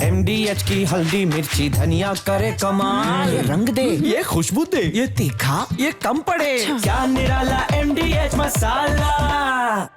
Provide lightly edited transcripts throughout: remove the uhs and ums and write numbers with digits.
MDH की हल्दी मिर्ची धनिया करे कमाल। ये रंग दे, ये खुशबू दे, ये तीखा, ये कम पड़े। क्या निराला MDH मसाला।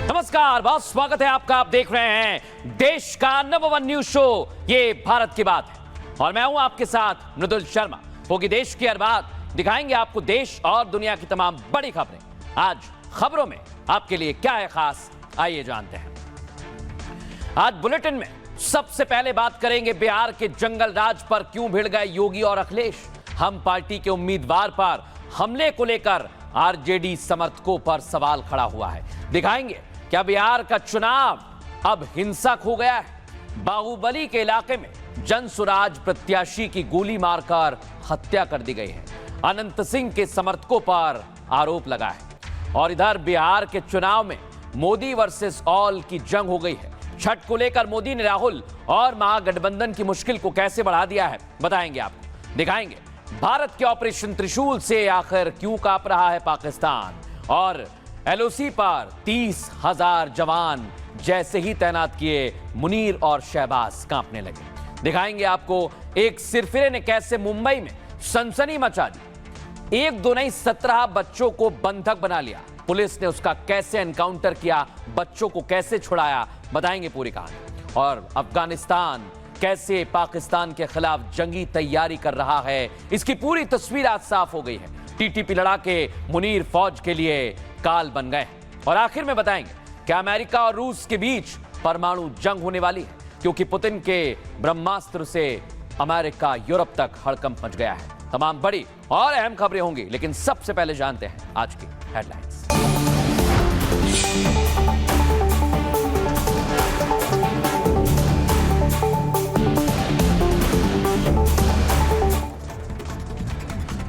नमस्कार, बहुत स्वागत है आपका। आप देख रहे हैं देश का नंबर 1 न्यूज शो ये भारत की बात है और मैं हूं आपके साथ मृदुल शर्मा। होगी देश की हर बात, दिखाएंगे आपको देश और दुनिया की तमाम बड़ी खबरें। आज खबरों में आपके लिए क्या है खास, आइए जानते हैं। आज बुलेटिन में सबसे पहले बात करेंगे बिहार के जंगल राज पर क्यों भिड़ गए योगी और अखिलेश। हम पार्टी के उम्मीदवार पर हमले को लेकर आरजेडी समर्थकों पर सवाल खड़ा हुआ है। दिखाएंगे क्या बिहार का चुनाव अब हिंसक हो गया है। बाहुबली के इलाके में जनसुराज प्रत्याशी की गोली मारकर हत्या कर दी गई है। अनंत सिंह के समर्थकों पर आरोप लगा है। और इधर बिहार के चुनाव में मोदी वर्सेस ऑल की जंग हो गई है। छठ को लेकर मोदी ने राहुल और महागठबंधन की मुश्किल को कैसे बढ़ा दिया है, बताएंगे आपको। दिखाएंगे भारत के ऑपरेशन त्रिशूल से आखिर क्यों कांप रहा है पाकिस्तान। और LOC पर 30,000 जवान जैसे ही तैनात किए, मुनीर और शहबाज कांपने लगे। दिखाएंगे आपको एक सिरफिरे ने कैसे मुंबई में सनसनी मचा दी। एक दो नहीं 17 बच्चों को बंधक बना लिया। पुलिस ने उसका कैसे एनकाउंटर किया, बच्चों को कैसे छुड़ाया, बताएंगे पूरी कहानी। और अफगानिस्तान कैसे पाकिस्तान के खिलाफ जंगी तैयारी कर रहा है, इसकी पूरी तस्वीर आज साफ हो गई है। TTP लड़ाके मुनीर फौज के लिए काल बन गए। और आखिर में बताएंगे क्या अमेरिका और रूस के बीच परमाणु जंग होने वाली है, क्योंकि पुतिन के ब्रह्मास्त्र से अमेरिका यूरोप तक हड़कंप मच गया है। तमाम बड़ी और अहम खबरें होंगी, लेकिन सबसे पहले जानते हैं आज की हेडलाइंस।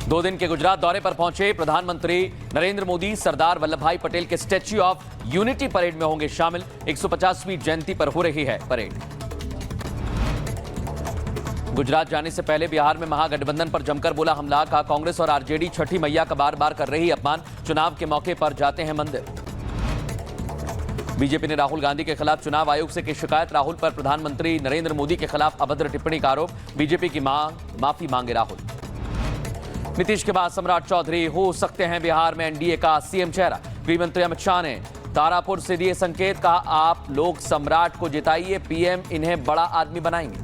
दो दिन के गुजरात दौरे पर पहुंचे प्रधानमंत्री नरेंद्र मोदी सरदार वल्लभ भाई पटेल के स्टैच्यू ऑफ यूनिटी परेड में होंगे शामिल। 150वीं जयंती पर हो रही है परेड। गुजरात जाने से पहले बिहार में महागठबंधन पर जमकर बोला हमला। कहा कांग्रेस और आरजेडी छठी मैया का बार बार कर रही अपमान, चुनाव के मौके पर जाते हैं मंदिर। बीजेपी ने राहुल गांधी के खिलाफ चुनाव आयोग से की शिकायत। राहुल पर प्रधानमंत्री नरेंद्र मोदी के खिलाफ अभद्र टिप्पणी का आरोप। बीजेपी की माफी मांगे राहुल। नीतीश के बाद सम्राट चौधरी हो सकते हैं बिहार में एनडीए का सीएम चेहरा। गृह मंत्री अमित शाह ने तारापुर से दिए संकेत। कहा आप लोग सम्राट को जिताइए, पीएम इन्हें बड़ा आदमी बनाएंगे।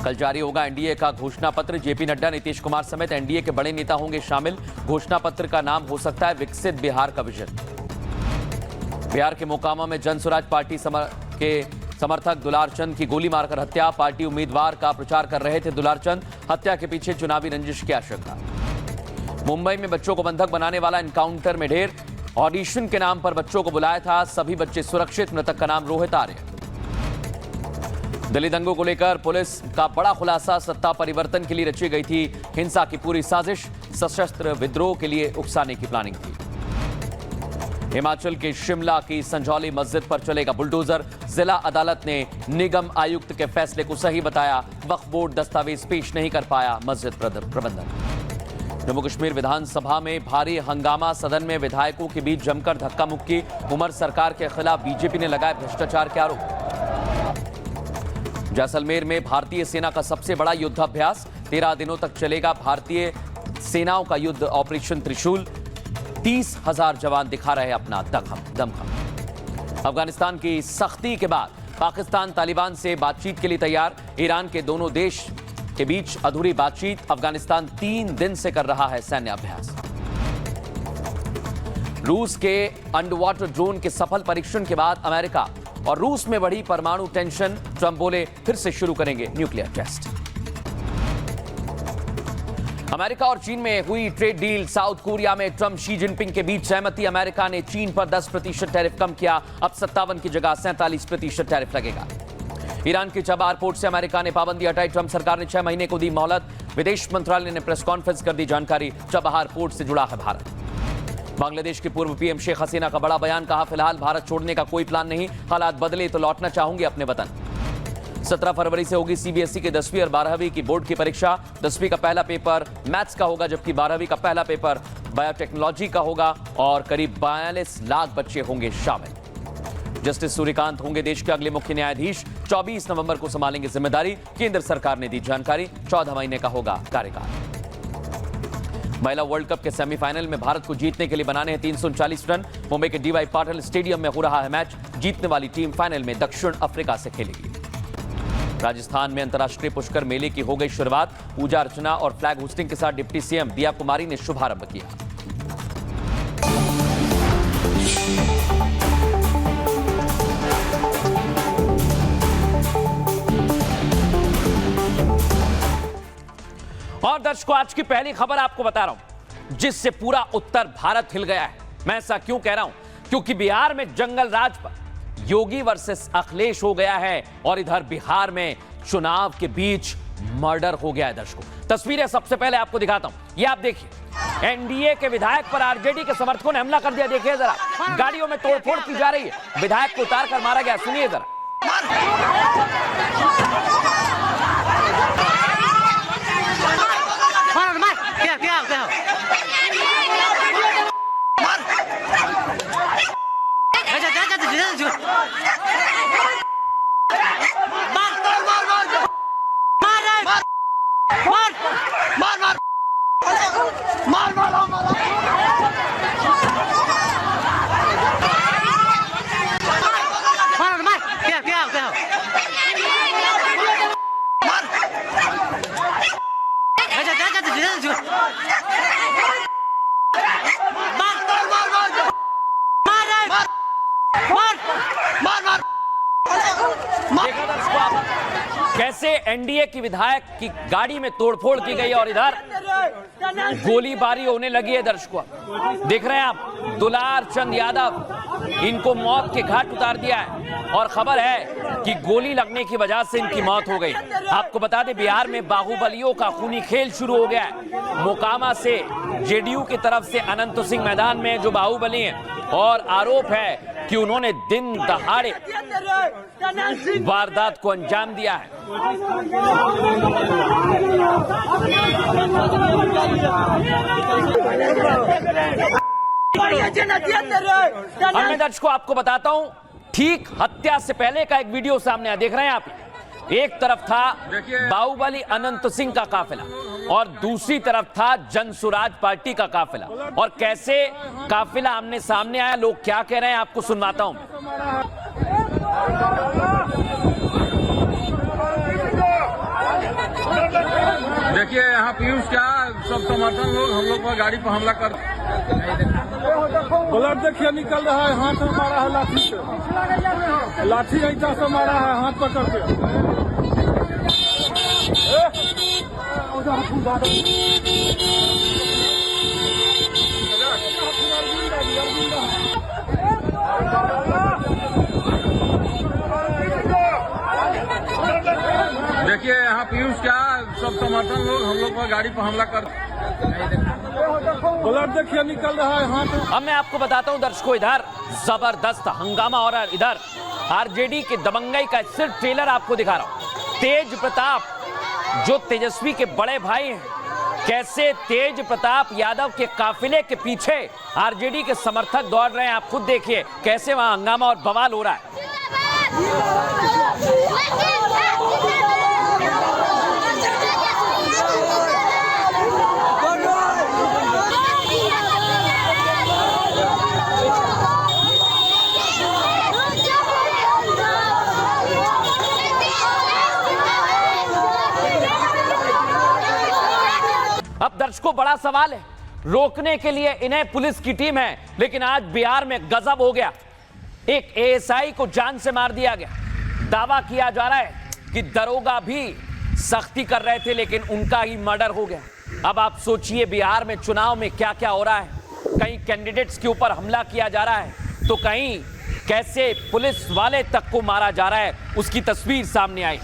कल जारी होगा एनडीए का घोषणा पत्र। जेपी नड्डा, नीतीश कुमार समेत एनडीए के बड़े नेता होंगे शामिल। घोषणा पत्र का नाम हो सकता है विकसित बिहार का विजन। बिहार के मोकामा में जनसुराज पार्टी के समर्थक दुलारचंद की गोली मारकर हत्या। पार्टी उम्मीदवार का प्रचार कर रहे थे दुलारचंद। हत्या के पीछे चुनावी रंजिश की आशंका। मुंबई में बच्चों को बंधक बनाने वाला एनकाउंटर में ढेर। ऑडिशन के नाम पर बच्चों को बुलाया था, सभी बच्चे सुरक्षित। मृतक का नाम रोहित आर्य। दिल्ली दंगों को लेकर पुलिस का बड़ा खुलासा। सत्ता परिवर्तन के लिए रची गई थी हिंसा की पूरी साजिश। सशस्त्र विद्रोह के लिए उकसाने की प्लानिंग थी। हिमाचल के शिमला की संजौली मस्जिद पर चलेगा बुलडोजर। जिला अदालत ने निगम आयुक्त के फैसले को सही बताया। वक्फ बोर्ड दस्तावेज पेश नहीं कर पाया मस्जिद प्रबंधन। जम्मू कश्मीर विधानसभा में भारी हंगामा। सदन में विधायकों के बीच जमकर धक्का मुक्की। उमर सरकार के खिलाफ बीजेपी ने लगाए भ्रष्टाचार के आरोप। जैसलमेर में भारतीय सेना का सबसे बड़ा युद्धाभ्यास। 13 दिनों तक चलेगा भारतीय सेनाओं का युद्ध ऑपरेशन त्रिशूल। 30,000 जवान दिखा रहे अपना दमखम। अफगानिस्तान की सख्ती के बाद पाकिस्तान तालिबान से बातचीत के लिए तैयार। ईरान के दोनों देश के बीच अधूरी बातचीत। अफगानिस्तान 3 दिन से कर रहा है सैन्य अभ्यास। रूस के अंडर वाटर ड्रोन के सफल परीक्षण के बाद अमेरिका और रूस में बढ़ी परमाणु टेंशन। ट्रंप बोले फिर से शुरू करेंगे न्यूक्लियर टेस्ट। अमेरिका और चीन में हुई ट्रेड डील। साउथ कोरिया में ट्रंप शी जिनपिंग के बीच सहमति। अमेरिका ने चीन पर 10% टैरिफ कम किया। अब 57 की जगह 47% टैरिफ लगेगा। ईरान के चबार पोर्ट से अमेरिका ने पाबंदी हटाई। ट्रंप सरकार ने 6 महीने को दी मोहलत। विदेश मंत्रालय ने प्रेस कॉन्फ्रेंस कर दी जानकारी। चबाहार पोर्ट से जुड़ा है भारत। बांग्लादेश की पूर्व पीएम शेख हसीना का बड़ा बयान, कहा फिलहाल भारत छोड़ने का कोई प्लान नहीं, हालात बदले तो लौटना चाहूंगी अपने वतन। 17 फरवरी से होगी सीबीएसई की 10वीं और 12वीं की बोर्ड की परीक्षा। 10वीं का पहला पेपर मैथ्स का होगा, जबकि 12वीं का पहला पेपर बायोटेक्नोलॉजी का होगा और करीब 42 लाख बच्चे होंगे शामिल। जस्टिस सूर्यकांत होंगे देश के अगले मुख्य न्यायाधीश। 24 नवंबर को संभालेंगे जिम्मेदारी। केंद्र सरकार ने दी जानकारी, 14 महीने का होगा कार्यकाल। महिला वर्ल्ड कप के सेमीफाइनल में भारत को जीतने के लिए बनाने हैं 339 रन। मुंबई के डीवाई पाटिल स्टेडियम में हो रहा है मैच। जीतने वाली टीम फाइनल में दक्षिण अफ्रीका से खेलेगी। राजस्थान में अंतर्राष्ट्रीय पुष्कर मेले की हो गई शुरुआत। पूजा अर्चना और फ्लैग होस्टिंग के साथ डिप्टी सीएम दिया कुमारी ने शुभारंभ किया। और दर्शकों, आज की पहली खबर आपको बता रहा हूं, जिससे पूरा उत्तर भारत हिल गया है। मैं ऐसा क्यों कह रहा हूं? क्योंकि बिहार में जंगल राज पर योगी वर्सेस अखिलेश हो गया है और इधर बिहार में चुनाव के बीच मर्डर हो गया है। दर्शकों, तस्वीरें सबसे पहले आपको दिखाता हूं। ये आप देखिए, एनडीए के विधायक पर आरजेडी के समर्थकों ने हमला कर दिया। देखिए जरा, गाड़ियों में तोड़फोड़ की जा रही है। विधायक को उतार कर मारा गया। सुनिए जरा। देखा दर्शकों आप, कैसे एनडीए की विधायक की गाड़ी में तोड़फोड़ की गई और इधर गोलीबारी होने लगी है। दर्शकों देख रहे हैं आप, दुलार चंद यादव, इनको मौत के घाट उतार दिया है और खबर है कि गोली लगने की वजह से इनकी मौत हो गई। आपको बता दें, बिहार में बाहुबलियों का खूनी खेल शुरू हो गया है। मोकामा से जेडीयू की तरफ से अनंत सिंह मैदान में जो बाहुबली हैं और आरोप है कि उन्होंने दिन दहाड़े वारदात को अंजाम दिया है। अब मैं दर्शकों आपको बताता हूं, ठीक हत्या से पहले का एक वीडियो सामने आया। देख रहे हैं आप, एक तरफ था बाहुबली अनंत सिंह का काफिला और दूसरी तरफ था जन सुराज पार्टी का काफिला, और कैसे काफिला आमने सामने आया। लोग क्या कह रहे हैं आपको सुनवाता हूं। देखिए यहाँ पीयूष क्या सब समर्थन लोग हम लोग पर गाड़ी पर हमला कर, ब्लड देखिए निकल रहा है, हाथ में मारा है लाठी से, लाठी ऐसा से मारा है हाथ पकड़ के। देखिए यहाँ पीयूष क्या सब समर्थन लोग हम लोग पर गाड़ी पर हमला कर, ब्लड देखिए निकल रहा है हाथ में। अब मैं आपको बताता हूं दर्शकों, इधर जबरदस्त हंगामा हो रहा है। इधर आरजेडी के दबंगई का सिर्फ ट्रेलर आपको दिखा रहा हूं। तेज प्रताप जो तेजस्वी के बड़े भाई हैं, कैसे तेज प्रताप यादव के काफिले के पीछे आरजेडी के समर्थक दौड़ रहे हैं। आप खुद देखिए कैसे वहां हंगामा और बवाल हो रहा है। अब दर्शकों बड़ा सवाल है, रोकने के लिए इन्हें पुलिस की टीम है, लेकिन आज बिहार में गजब हो गया। एक एएसआई को जान से मार दिया गया। दावा किया जा रहा है कि दरोगा भी सख्ती कर रहे थे, लेकिन उनका ही मर्डर हो गया। अब आप सोचिए बिहार में चुनाव में क्या क्या हो रहा है। कहीं कैंडिडेट्स के ऊपर हमला किया जा रहा है, तो कहीं कैसे पुलिस वाले तक को मारा जा रहा है, उसकी तस्वीर सामने आई।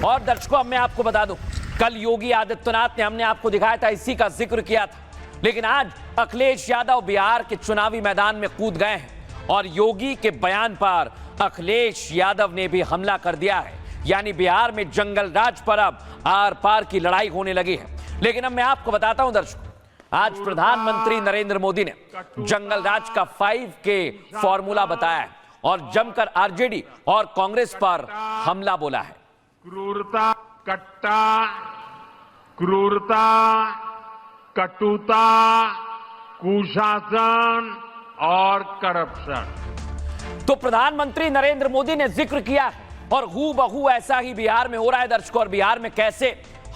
और दर्शकों अब मैं आपको बता दूं, कल योगी आदित्यनाथ ने, हमने आपको दिखाया था, इसी का जिक्र किया था। लेकिन आज अखिलेश यादव बिहार के चुनावी मैदान में कूद गए हैं और योगी के बयान पर अखिलेश यादव ने भी हमला कर दिया है। यानी बिहार में जंगल राज पर अब आर पार की लड़ाई होने लगी है। लेकिन अब मैं आपको बताता हूं दर्शकों, आज प्रधानमंत्री नरेंद्र मोदी ने जंगल राज का 5K फॉर्मूला बताया है और जमकर आरजेडी और कांग्रेस पर हमला बोला है। क्रूरता, क्रूरता, कटुता, कुशासन और करप्शन। तो प्रधानमंत्री नरेंद्र मोदी ने जिक्र किया है और हूबहू ऐसा ही बिहार में हो रहा है दर्शकों। और बिहार में कैसे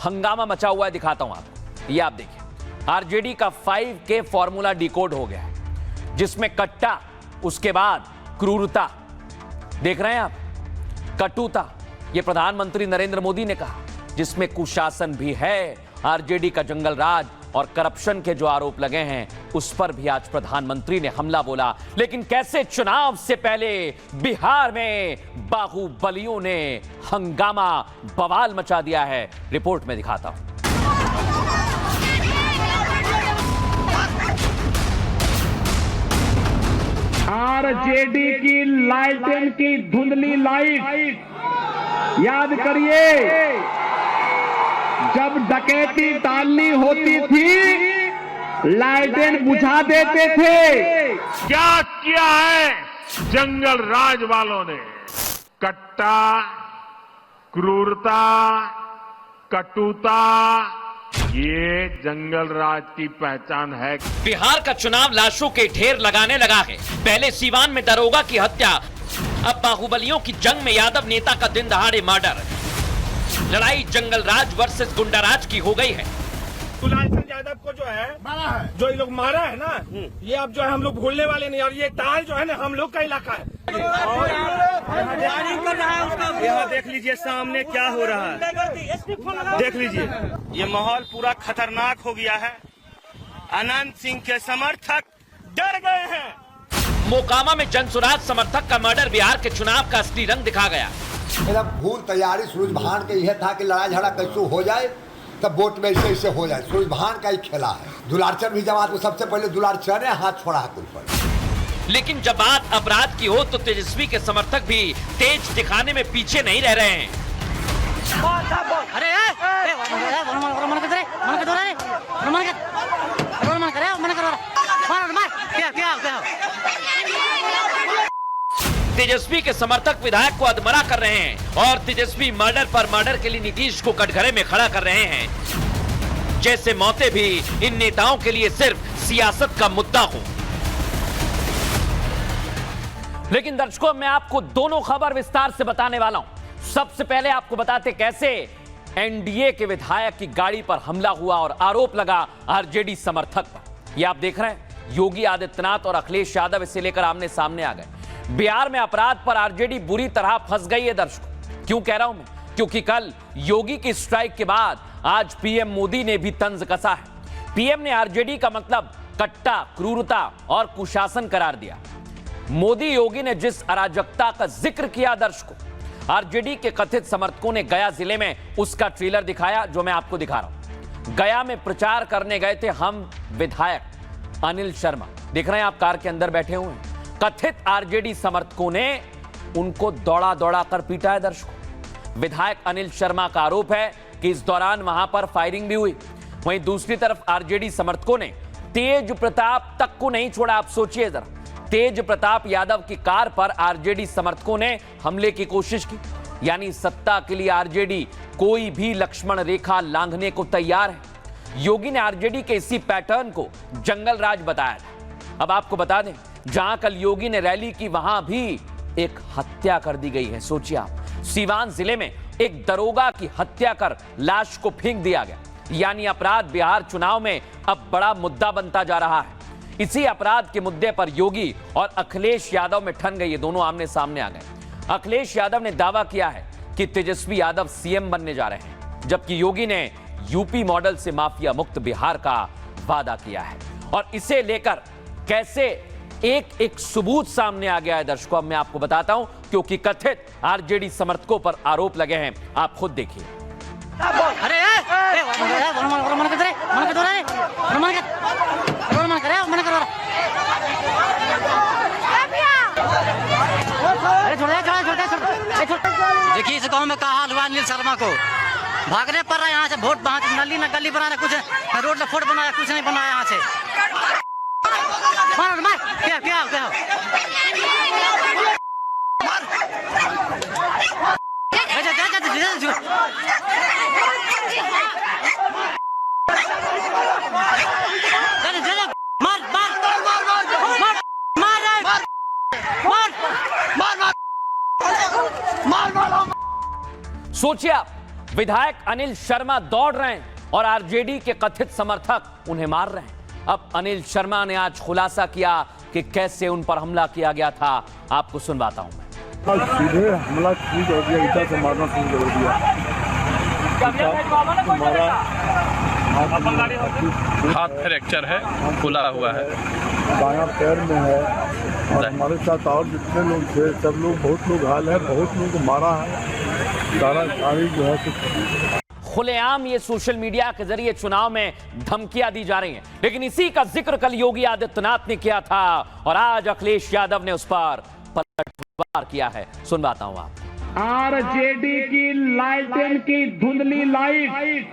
हंगामा मचा हुआ है दिखाता हूं आपको। ये आप देखिए, आरजेडी का 5K फॉर्मूला डिकोड हो गया है, जिसमें कट्टा, उसके बाद क्रूरता, देख रहे हैं आप, कटुता, ये प्रधानमंत्री नरेंद्र मोदी ने कहा, जिसमें कुशासन भी है, आरजेडी का जंगल राज और करप्शन के जो आरोप लगे हैं उस पर भी आज प्रधानमंत्री ने हमला बोला। लेकिन कैसे चुनाव से पहले बिहार में बाहुबलियों ने हंगामा, बवाल मचा दिया है, रिपोर्ट में दिखाता हूं। आरजेडी की लालटेन की धुंधली लाइट याद करिए, जब डकैती डालनी होती थी लालटेन बुझा देते थे। क्या किया है जंगल राज वालों ने? कट्टा, क्रूरता, कटुता, ये जंगल राज की पहचान है। बिहार का चुनाव लाशों के ढेर लगाने लगा है। पहले सीवान में दरोगा की हत्या, अब बाहुबलियों की जंग में यादव नेता का दिन दहाड़े मर्डर। लड़ाई जंगल राज वर्सेस गुंडाराज की हो गई है। दुलालचंद यादव को जो है मारा है, जो ये लोग मारा है ना, ये अब जो है हम लोग भूलने वाले नहीं। और ये ताल जो है ना हम लोग का इलाका है। और यहाँ देख लीजिए सामने क्या हो रहा है, देख लीजिए, ये माहौल पूरा खतरनाक हो गया है। अनंत सिंह के समर्थक डर गए हैं। मोकामा में जनसुराज समर्थक का मर्डर बिहार के चुनाव का असली रंग दिखा गया। एकदम भूल तैयारी सूरज भान के यह था कि लड़ाई झगड़ा कैसे हो जाए, तब वोट में ऐसे हो जाए। सूरज भान का ही खेला है। दुलारचंद भी जमात को सबसे पहले दुलारचंद ने हाथ छोड़ा है कुल पर। लेकिन जब बात अपराध की हो तो तेजस्वी के समर्थक भी तेज दिखाने में पीछे नहीं रह रहे हैं। तेजस्वी के समर्थक विधायक को अधमरा कर रहे हैं और तेजस्वी मर्डर पर मर्डर के लिए नीतीश को कटघरे में खड़ा कर रहे हैं, जैसे मौतें भी इन नेताओं के लिए सिर्फ सियासत का मुद्दा हो। लेकिन दर्शकों, मैं आपको दोनों खबर विस्तार से बताने वाला हूं। सबसे पहले आपको बताते कैसे एनडीए के विधायक की गाड़ी पर हमला हुआ और आरोप लगा आरजेडी समर्थक पर। यह आप देख रहे हैं, योगी आदित्यनाथ और अखिलेश यादव इसे लेकर आमने सामने आ गए। बिहार में अपराध पर आरजेडी बुरी तरह फंस गई है दर्शकों। क्यों कह रहा हूं मैं? क्योंकि कल योगी की स्ट्राइक के बाद आज पीएम मोदी ने भी तंज कसा है। पीएम ने आरजेडी का मतलब कट्टा, क्रूरता और कुशासन करार दिया। मोदी योगी ने जिस अराजकता का जिक्र किया दर्शकों, आरजेडी के कथित समर्थकों ने गया जिले में उसका ट्रेलर दिखाया, जो मैं आपको दिखा रहा हूं। गया में प्रचार करने गए थे हम विधायक अनिल शर्मा, देख रहे हैं आप, कार के अंदर बैठे हुए हैं। कथित आरजेडी समर्थकों ने उनको दौड़ा दौड़ा कर पीटा है दर्शकों। विधायक अनिल शर्मा का आरोप है कि इस दौरान वहां पर फायरिंग भी हुई। वहीं दूसरी तरफ आरजेडी समर्थकों ने तेज प्रताप तक को नहीं छोड़ा। आप सोचिए जरा, तेज प्रताप यादव की कार पर आरजेडी समर्थकों ने हमले की कोशिश की। यानी सत्ता के लिए आरजेडी कोई भी लक्ष्मण रेखा लांघने को तैयार है। योगी ने आरजेडी के इसी पैटर्न को जंगल राज बताया था। अब आपको बता दें, जहां कल योगी ने रैली की वहां भी एक हत्या कर दी गई है। सोचिए आप, सीवान जिले में एक दरोगा की हत्या कर लाश को फेंक दिया गया। यानी अपराध बिहार चुनाव में अब बड़ा मुद्दा बनता जा रहा है। इसी अपराध के मुद्दे पर योगी और अखिलेश यादव में ठन गई, ये दोनों आमने सामने आ गए। अखिलेश यादव ने दावा किया है कि तेजस्वी यादव सीएम बनने जा रहे हैं, जबकि योगी ने यूपी मॉडल से माफिया मुक्त बिहार का वादा किया है। और इसे लेकर कैसे एक एक सबूत सामने आ गया है दर्शकों, अब मैं आपको बताता हूं, क्योंकि कथित आरजेडी समर्थकों पर आरोप लगे हैं। आप खुद देखिए। देखिए इस गांव में क्या हाल हुआ अनिल शर्मा को, भागने पड़ रहा है यहाँ से। वोट नली न गली बनाना, कुछ रोड न फोड़ बनाया, कुछ नहीं बनाया यहाँ से। क्या क्या क्या सोचिए आप, विधायक अनिल शर्मा दौड़ रहे हैं और आरजेडी के कथित समर्थक उन्हें मार रहे हैं। अब अनिल शर्मा ने आज खुलासा किया कि कैसे उन पर हमला किया गया था। आपको सुनवाता हूं मैं। सीधे हमला शुरू कर दिया, ईटा से मारना शुरू कर दिया। हाथ फ्रैक्चर है, फूला हुआ है, बायां पैर में है। और हमारे साथ और जितने लोग थे सब लोग, बहुत लोग घायल है, बहुत लोगों को मारा है। सारा गाड़ी जो है खुलेआम ये सोशल मीडिया के जरिए चुनाव में धमकियां दी जा रही हैं, लेकिन इसी का जिक्र कल योगी आदित्यनाथ ने किया था और आज अखिलेश यादव ने उस पर पलटवार किया है। सुनवाता हूं आप। आरजेडी की लालटेन की धुंधली लाइट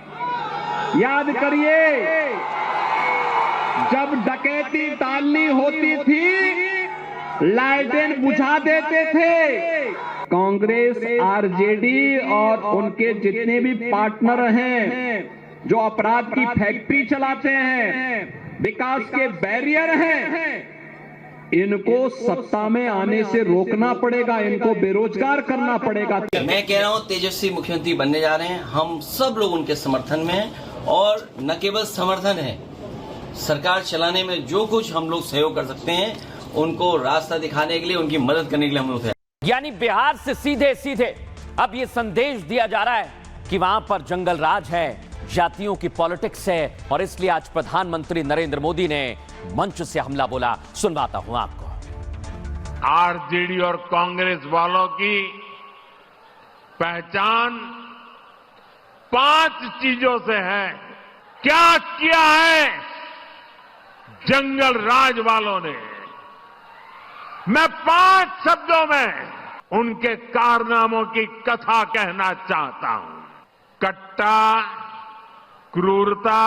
याद करिए, जब डकैती टालनी होती थी लालटेन बुझा देते थे। कांग्रेस, आरजेडी और उनके जितने भी पार्टनर हैं जो अपराध की फैक्ट्री चलाते हैं, विकास के बैरियर हैं, इनको सत्ता में आने से रोकना पड़ेगा, इनको बेरोजगार करना पड़ेगा। मैं कह रहा हूं तेजस्वी मुख्यमंत्री बनने जा रहे हैं। हम सब लोग उनके समर्थन में हैं और न केवल समर्थन है, सरकार चलाने में जो कुछ हम लोग सहयोग कर सकते हैं उनको रास्ता दिखाने के लिए, उनकी मदद करने के लिए हम लोग हैं। यानी बिहार से सीधे सीधे अब यह संदेश दिया जा रहा है कि वहां पर जंगल राज है, जातियों की पॉलिटिक्स है और इसलिए आज प्रधानमंत्री नरेंद्र मोदी ने मंच से हमला बोला। सुनवाता हूं आपको। आरजेडी और कांग्रेस वालों की पहचान 5 चीजों से है। क्या किया है जंगल राज वालों ने? मैं 5 शब्दों में उनके कारनामों की कथा कहना चाहता हूं। कट्टा, क्रूरता,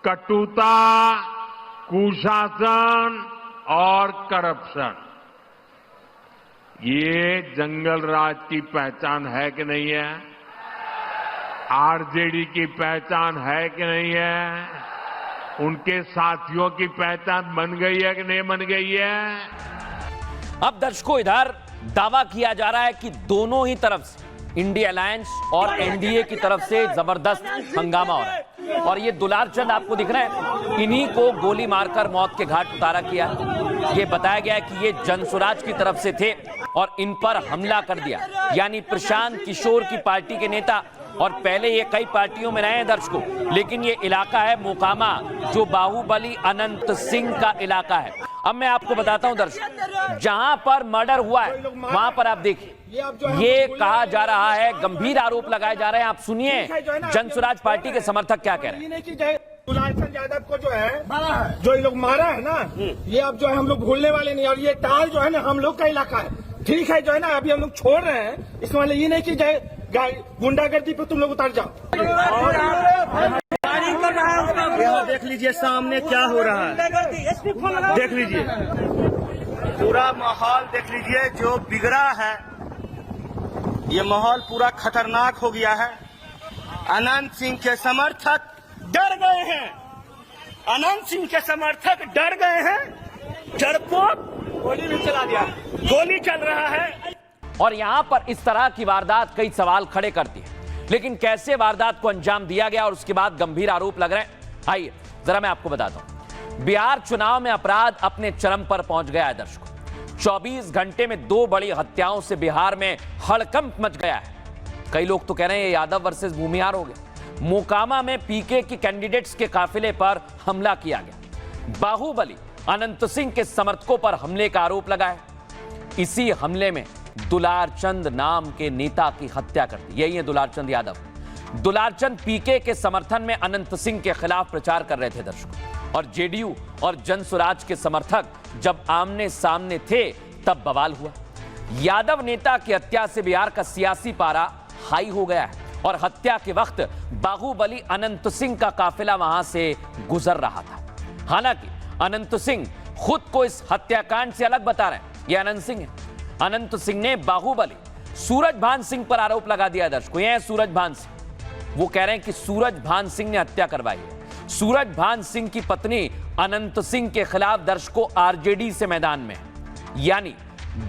कटुता, कुशासन और करप्शन, ये जंगल राज की पहचान है कि नहीं है? आरजेडी की पहचान है कि नहीं है? उनके साथियों की पहचान बन गई है कि नहीं बन गई है? अब दर्शकों, इधर दावा किया जा रहा है कि दोनों ही तरफ से, इंडिया अलायंस और एनडीए की तरफ से जबरदस्त हंगामा हो रहा है और ये दुलारचंद आपको दिख रहे हैं, इन्हीं को गोली मारकर मौत के घाट उतारा किया। ये बताया गया है कि ये जनसुराज की तरफ से थे और इन पर हमला कर दिया। यानी प्रशांत किशोर की पार्टी के नेता, और पहले ये कई पार्टियों में रहे हैं दर्शकों, लेकिन ये इलाका है मोकामा जो बाहुबली अनंत सिंह का इलाका है। अब मैं आपको बताता हूं दर्शकों, जहां पर मर्डर हुआ है वहां पर आप देखिए, ये कहा जा रहा है, गंभीर आरोप लगाए जा रहे हैं। आप सुनिए जनसुराज पार्टी के समर्थक क्या कह रहे हैं। दुलारचंद यादव को जो है, जो ये लोग मारा है ना, ये अब जो है हम लोग भूलने वाले नहीं। और ये ताल जो है ना हम लोग का इलाका है, ठीक है, जो है ना अभी हम लोग छोड़ रहे हैं। इसमें मतलब ये नहीं कि गुंडागर्दी पे तुम लोग उतर जाओ। देख लीजिए सामने क्या हो रहा है, देख लीजिए पूरा माहौल, देख लीजिए जो बिगड़ा है, ये माहौल पूरा खतरनाक हो गया है। अनंत सिंह के समर्थक डर गए हैं, अनंत सिंह के समर्थक डर गए हैं। डरपोक गोली भी चला दिया, गोली चल रहा है। और यहां पर इस तरह की वारदात कई सवाल खड़े करती है, लेकिन कैसे वारदात को अंजाम दिया गया और उसके बाद गंभीर आरोप लग रहे हैं। आइए जरा मैं आपको बताता हूं। बिहार चुनाव में अपराध अपने चरम पर पहुंच गया है दर्शकों। 24 घंटे में 2 बड़ी हत्याओं से बिहार में हड़कंप मच गया है। कई लोग तो कह रहे हैं ये यादव वर्सेस भूमिहार हो गया। मोकामा में पीके की कैंडिडेट्स के काफिले पर हमला किया गया। बाहुबली अनंत सिंह के समर्थकों पर हमले का आरोप लगा है। इसी हमले में दुलारचंद नाम के नेता की हत्या कर दी। यही है दुलारचंद यादव। दुलारचंद पीके के समर्थन में अनंत सिंह के खिलाफ प्रचार कर रहे थे दर्शकों, और जेडीयू और जनसुराज के समर्थक जब आमने सामने थे तब बवाल हुआ। यादव नेता की हत्या से बिहार का सियासी पारा हाई हो गया है और हत्या के वक्त बाहुबली अनंत सिंह का काफिला वहां से गुजर रहा था। हालांकि अनंत सिंह खुद को इस हत्याकांड से अलग बता रहे हैं। यह अनंत सिंह है। अनंत सिंह ने बाहुबली सूरजभान सिंह पर आरोप लगा दिया। दर्शकों, यह है सूरजभान सिंह। वो कह रहे हैं कि सूरजभान सिंह ने हत्या करवाई है। सूरजभान सिंह की पत्नी अनंत सिंह के खिलाफ दर्शकों आरजेडी से मैदान में है। यानी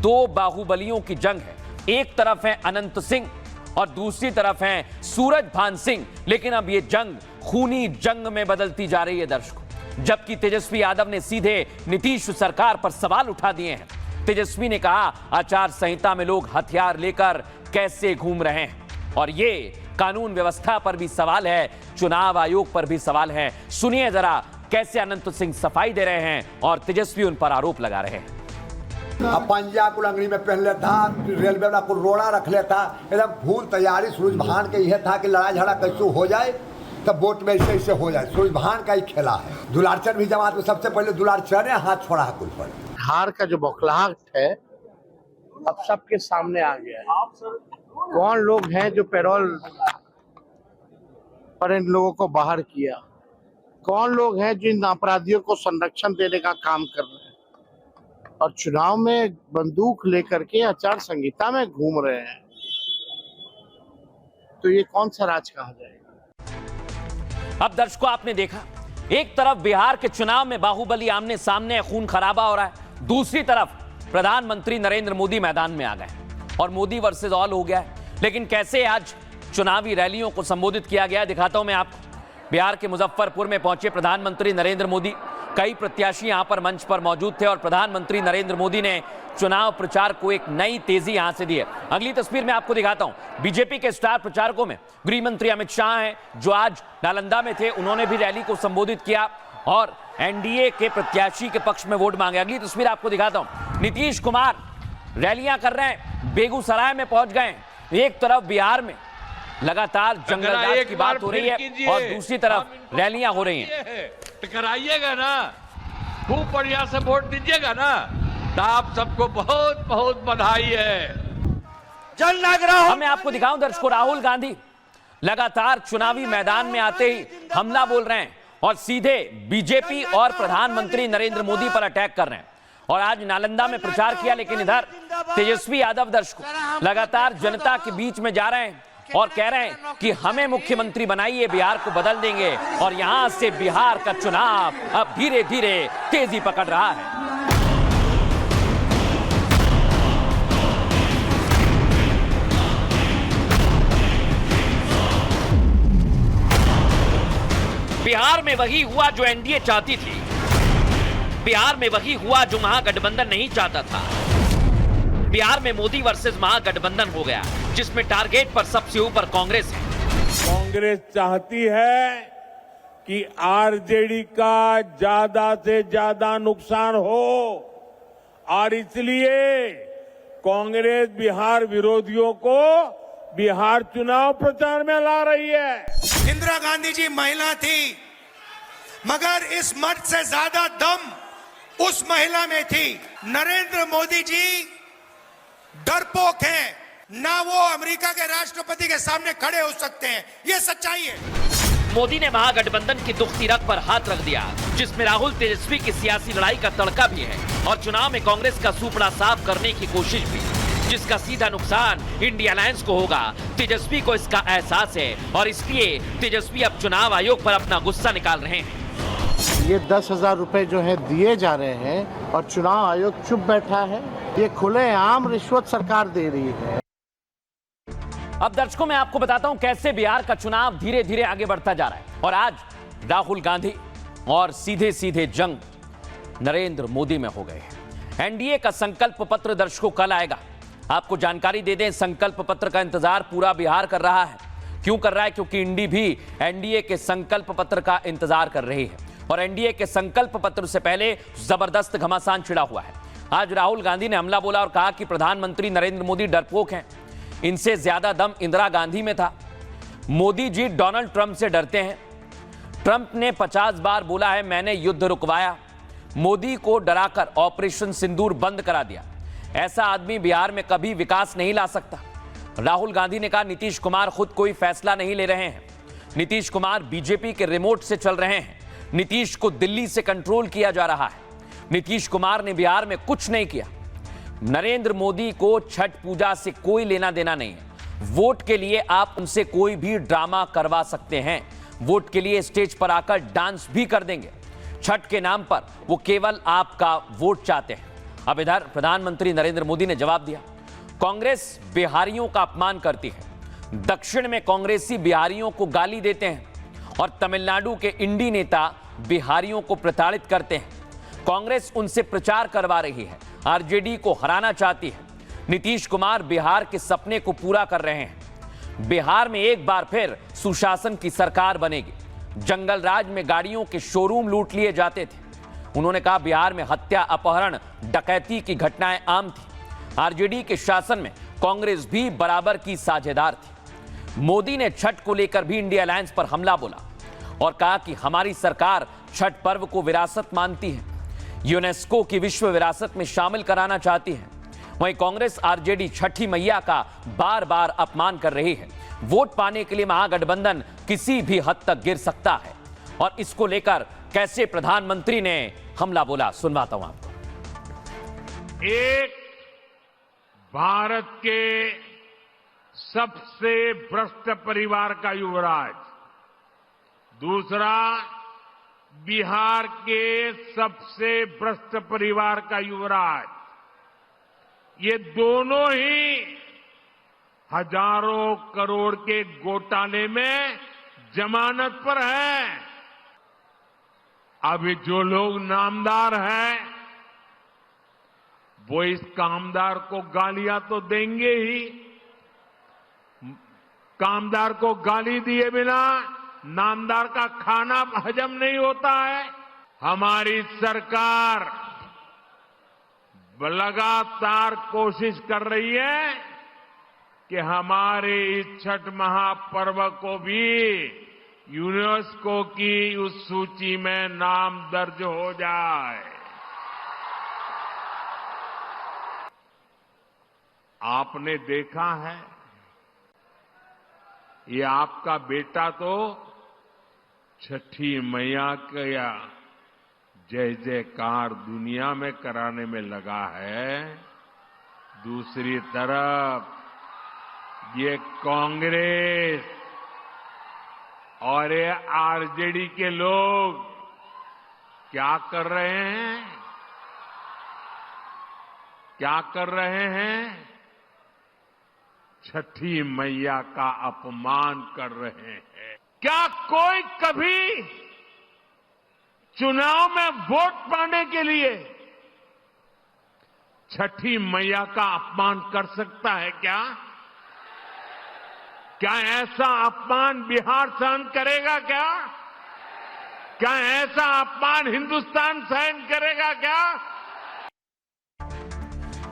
दो बाहुबलियों की जंग है। एक तरफ है अनंत सिंह और दूसरी तरफ है सूरजभान सिंह। लेकिन अब यह जंग खूनी जंग में बदलती जा रही है दर्शकों। जबकि तेजस्वी यादव ने सीधे नीतीश सरकार पर सवाल उठा दिए हैं। तेजस्वी ने कहा, आचार संहिता में लोग हथियार लेकर कैसे घूम रहे हैं। और ये कानून व्यवस्था पर भी सवाल है, चुनाव आयोग पर भी सवाल है। सुनिए जरा कैसे अनंत सिंह सफाई दे रहे हैं और तेजस्वी उन पर आरोप लगा रहे हैं। पंजा को लंगड़ी में पहन लेता, रेलवे वाला को रोड़ा रख लेता, एकदम फूल तैयारी सूरजभान के यह था कि लड़ाई झगड़ा कैसे हो जाए तब वोट में ऐसे हो जाए। सूरजभान का ही खेला है। दुलारचंद भी जमात में सबसे पहले दुलारचंद ने हाथ छोड़ा है कुल पर। हार का जो बौखलाहट है अब सबके सामने आ गया है। कौन लोग हैं जो पैरोल पर इन लोगों को बाहर किया, कौन लोग हैं जो इन अपराधियों को संरक्षण देने का काम कर रहे हैं और चुनाव में बंदूक लेकर के आचार संहिता में घूम रहे हैं। तो ये कौन सा राज कहा जाएगा। अब दर्शकों, आपने देखा एक तरफ बिहार के चुनाव में बाहुबली आमने सामने खून खराबा हो रहा है, दूसरी तरफ प्रधानमंत्री नरेंद्र मोदी मैदान में आ गए और मोदी वर्सेस ऑल हो गया है। लेकिन कैसे आज चुनावी रैलियों को संबोधित किया गया, दिखाता हूं मैं आपको। बिहार के मुजफ्फरपुर में पहुंचे प्रधानमंत्री नरेंद्र मोदी। कई प्रत्याशी यहां पर मंच पर मौजूद थे और प्रधानमंत्री नरेंद्र मोदी ने चुनाव प्रचार को एक नई तेजी यहां से दी है। अगली तस्वीर में आपको दिखाता हूं। बीजेपी के स्टार प्रचारकों में गृह मंत्री अमित शाह हैं, जो आज नालंदा में थे। उन्होंने भी रैली को संबोधित किया और एनडीए के प्रत्याशी के पक्ष में वोट मांगे। अगली तस्वीर आपको दिखाता हूं। नीतीश कुमार रैलियां कर रहे हैं, बेगूसराय में पहुंच गए। एक तरफ बिहार में लगातार जंगलराज की बात हो रही है और दूसरी तरफ रैलियां हो रही हैं। टकराइएगा ना, खूब बढ़िया से वोट दीजिएगा ना, तो आप सबको बहुत बहुत बधाई है। अब मैं आपको दिखाऊं दर्शकों, राहुल गांधी लगातार चुनावी मैदान में आते ही हमला बोल रहे हैं और सीधे बीजेपी और प्रधानमंत्री नरेंद्र मोदी पर अटैक कर रहे हैं। और आज नालंदा में प्रचार किया, लेकिन इधर तेजस्वी यादव दर्शकों लगातार जनता के बीच में जा रहे हैं और कह रहे हैं कि हमें मुख्यमंत्री बनाइए, बिहार को बदल देंगे। और यहां से बिहार का चुनाव अब धीरे धीरे तेजी पकड़ रहा है। बिहार में वही हुआ जो एनडीए चाहती थी। बिहार में वही हुआ जो महागठबंधन नहीं चाहता था। बिहार में मोदी वर्सेस महागठबंधन हो गया, जिसमें टारगेट पर सबसे ऊपर कांग्रेस है। कांग्रेस चाहती है कि आरजेडी का ज्यादा से ज्यादा नुकसान हो और इसलिए कांग्रेस बिहार विरोधियों को बिहार चुनाव प्रचार में ला रही है। इंदिरा गांधी जी महिला थी, मगर इस मर्द से ज्यादा दम उस महिला में थी। नरेंद्र मोदी जी डरपोक हैं, ना वो अमेरिका के राष्ट्रपति के सामने खड़े हो सकते हैं, ये सच्चाई है। मोदी ने महागठबंधन की दुखती रग पर हाथ रख दिया, जिसमें राहुल तेजस्वी की सियासी लड़ाई का तड़का भी है और चुनाव में कांग्रेस का सुपड़ा साफ करने की कोशिश भी, जिसका सीधा नुकसान इंडिया अलायंस को होगा। तेजस्वी को इसका एहसास है और इसलिए तेजस्वी अब चुनाव आयोग पर अपना गुस्सा निकाल रहे हैं। ये 10,000 रुपए जो है दिए जा रहे हैं और चुनाव आयोग चुप बैठा है। ये खुलेआम रिश्वत सरकार दे रही है। अब दर्शकों, मैं आपको बताता हूं कैसे बिहार का चुनाव धीरे धीरे आगे बढ़ता जा रहा है। और आज राहुल गांधी और सीधे सीधे जंग नरेंद्र मोदी में हो गए हैं। एनडीए का संकल्प पत्र दर्शकों कल आएगा। आपको जानकारी दे दें, संकल्प पत्र का इंतजार पूरा बिहार कर रहा है। क्यों कर रहा है? क्योंकि इंडी भी एनडीए के संकल्प पत्र का इंतजार कर रही है और एनडीए के संकल्प पत्र से पहले जबरदस्त घमासान छिड़ा हुआ है। आज राहुल गांधी ने हमला बोला और कहा कि प्रधानमंत्री नरेंद्र मोदी डरपोक हैं, इनसे ज्यादा दम इंदिरा गांधी में था। मोदी जी डोनाल्ड ट्रंप से डरते हैं। ट्रंप ने 50 बार बोला है मैंने युद्ध रुकवाया। मोदी को डराकर ऑपरेशन सिंदूर बंद करा दिया। ऐसा आदमी बिहार में कभी विकास नहीं ला सकता। राहुल गांधी ने कहा नीतीश कुमार खुद कोई फैसला नहीं ले रहे हैं। नीतीश कुमार बीजेपी के रिमोट से चल रहे हैं। नीतीश को दिल्ली से कंट्रोल किया जा रहा है। नीतीश कुमार ने बिहार में कुछ नहीं किया। नरेंद्र मोदी को छठ पूजा से कोई लेना देना नहीं है। वोट के लिए आप उनसे कोई भी ड्रामा करवा सकते हैं। वोट के लिए स्टेज पर आकर डांस भी कर देंगे। छठ के नाम पर वो केवल आपका वोट चाहते हैं। अब इधर प्रधानमंत्री नरेंद्र मोदी ने जवाब दिया। कांग्रेस बिहारियों का अपमान करती है। दक्षिण में कांग्रेसी बिहारियों को गाली देते हैं और तमिलनाडु के इंडी नेता बिहारियों को प्रताड़ित करते हैं। कांग्रेस उनसे प्रचार करवा रही है, आरजेडी को हराना चाहती है। नीतीश कुमार बिहार के सपने को पूरा कर रहे हैं। बिहार में एक बार फिर सुशासन की सरकार बनेगी। जंगल राज में गाड़ियों के शोरूम लूट लिए जाते थे। उन्होंने कहा बिहार में हत्या, अपहरण, डकैती की घटनाएं आम थी। आरजेडी के शासन में कांग्रेस भी बराबर की साझेदार थी। मोदी ने छठ को लेकर भी इंडिया अलायंस पर हमला बोला और कहा कि हमारी सरकार छठ पर्व को विरासत मानती है, यूनेस्को की विश्व विरासत में शामिल कराना चाहती है। वहीं कांग्रेस आरजेडी छठी मैया का बार बार अपमान कर रही है। वोट पाने के लिए महागठबंधन किसी भी हद तक गिर सकता है और इसको लेकर कैसे प्रधानमंत्री ने हमला बोला, सुनवाता हूं आपको। एक भारत के सबसे भ्रष्ट परिवार का युवराज, दूसरा बिहार के सबसे भ्रष्ट परिवार का युवराज, ये दोनों ही हजारों करोड़ के घोटाले में जमानत पर हैं। अभी जो लोग नामदार हैं वो इस कामदार को गालियां तो देंगे ही। कामदार को गाली दिए बिना नामदार का खाना हजम नहीं होता है। हमारी सरकार लगातार कोशिश कर रही है कि हमारे इस छठ महापर्व को भी यूनेस्को की उस सूची में नाम दर्ज हो जाए। आपने देखा है, ये आपका बेटा तो छठी मैया का जय जयकार दुनिया में कराने में लगा है। दूसरी तरफ ये कांग्रेस और ये आरजेडी के लोग क्या कर रहे हैं? क्या कर रहे हैं? छठी मैया का अपमान कर रहे हैं। क्या कोई कभी चुनाव में वोट पाने के लिए छठी मैया का अपमान कर सकता है क्या? क्या ऐसा अपमान बिहार सहन करेगा क्या? क्या ऐसा अपमान हिंदुस्तान सहन करेगा क्या?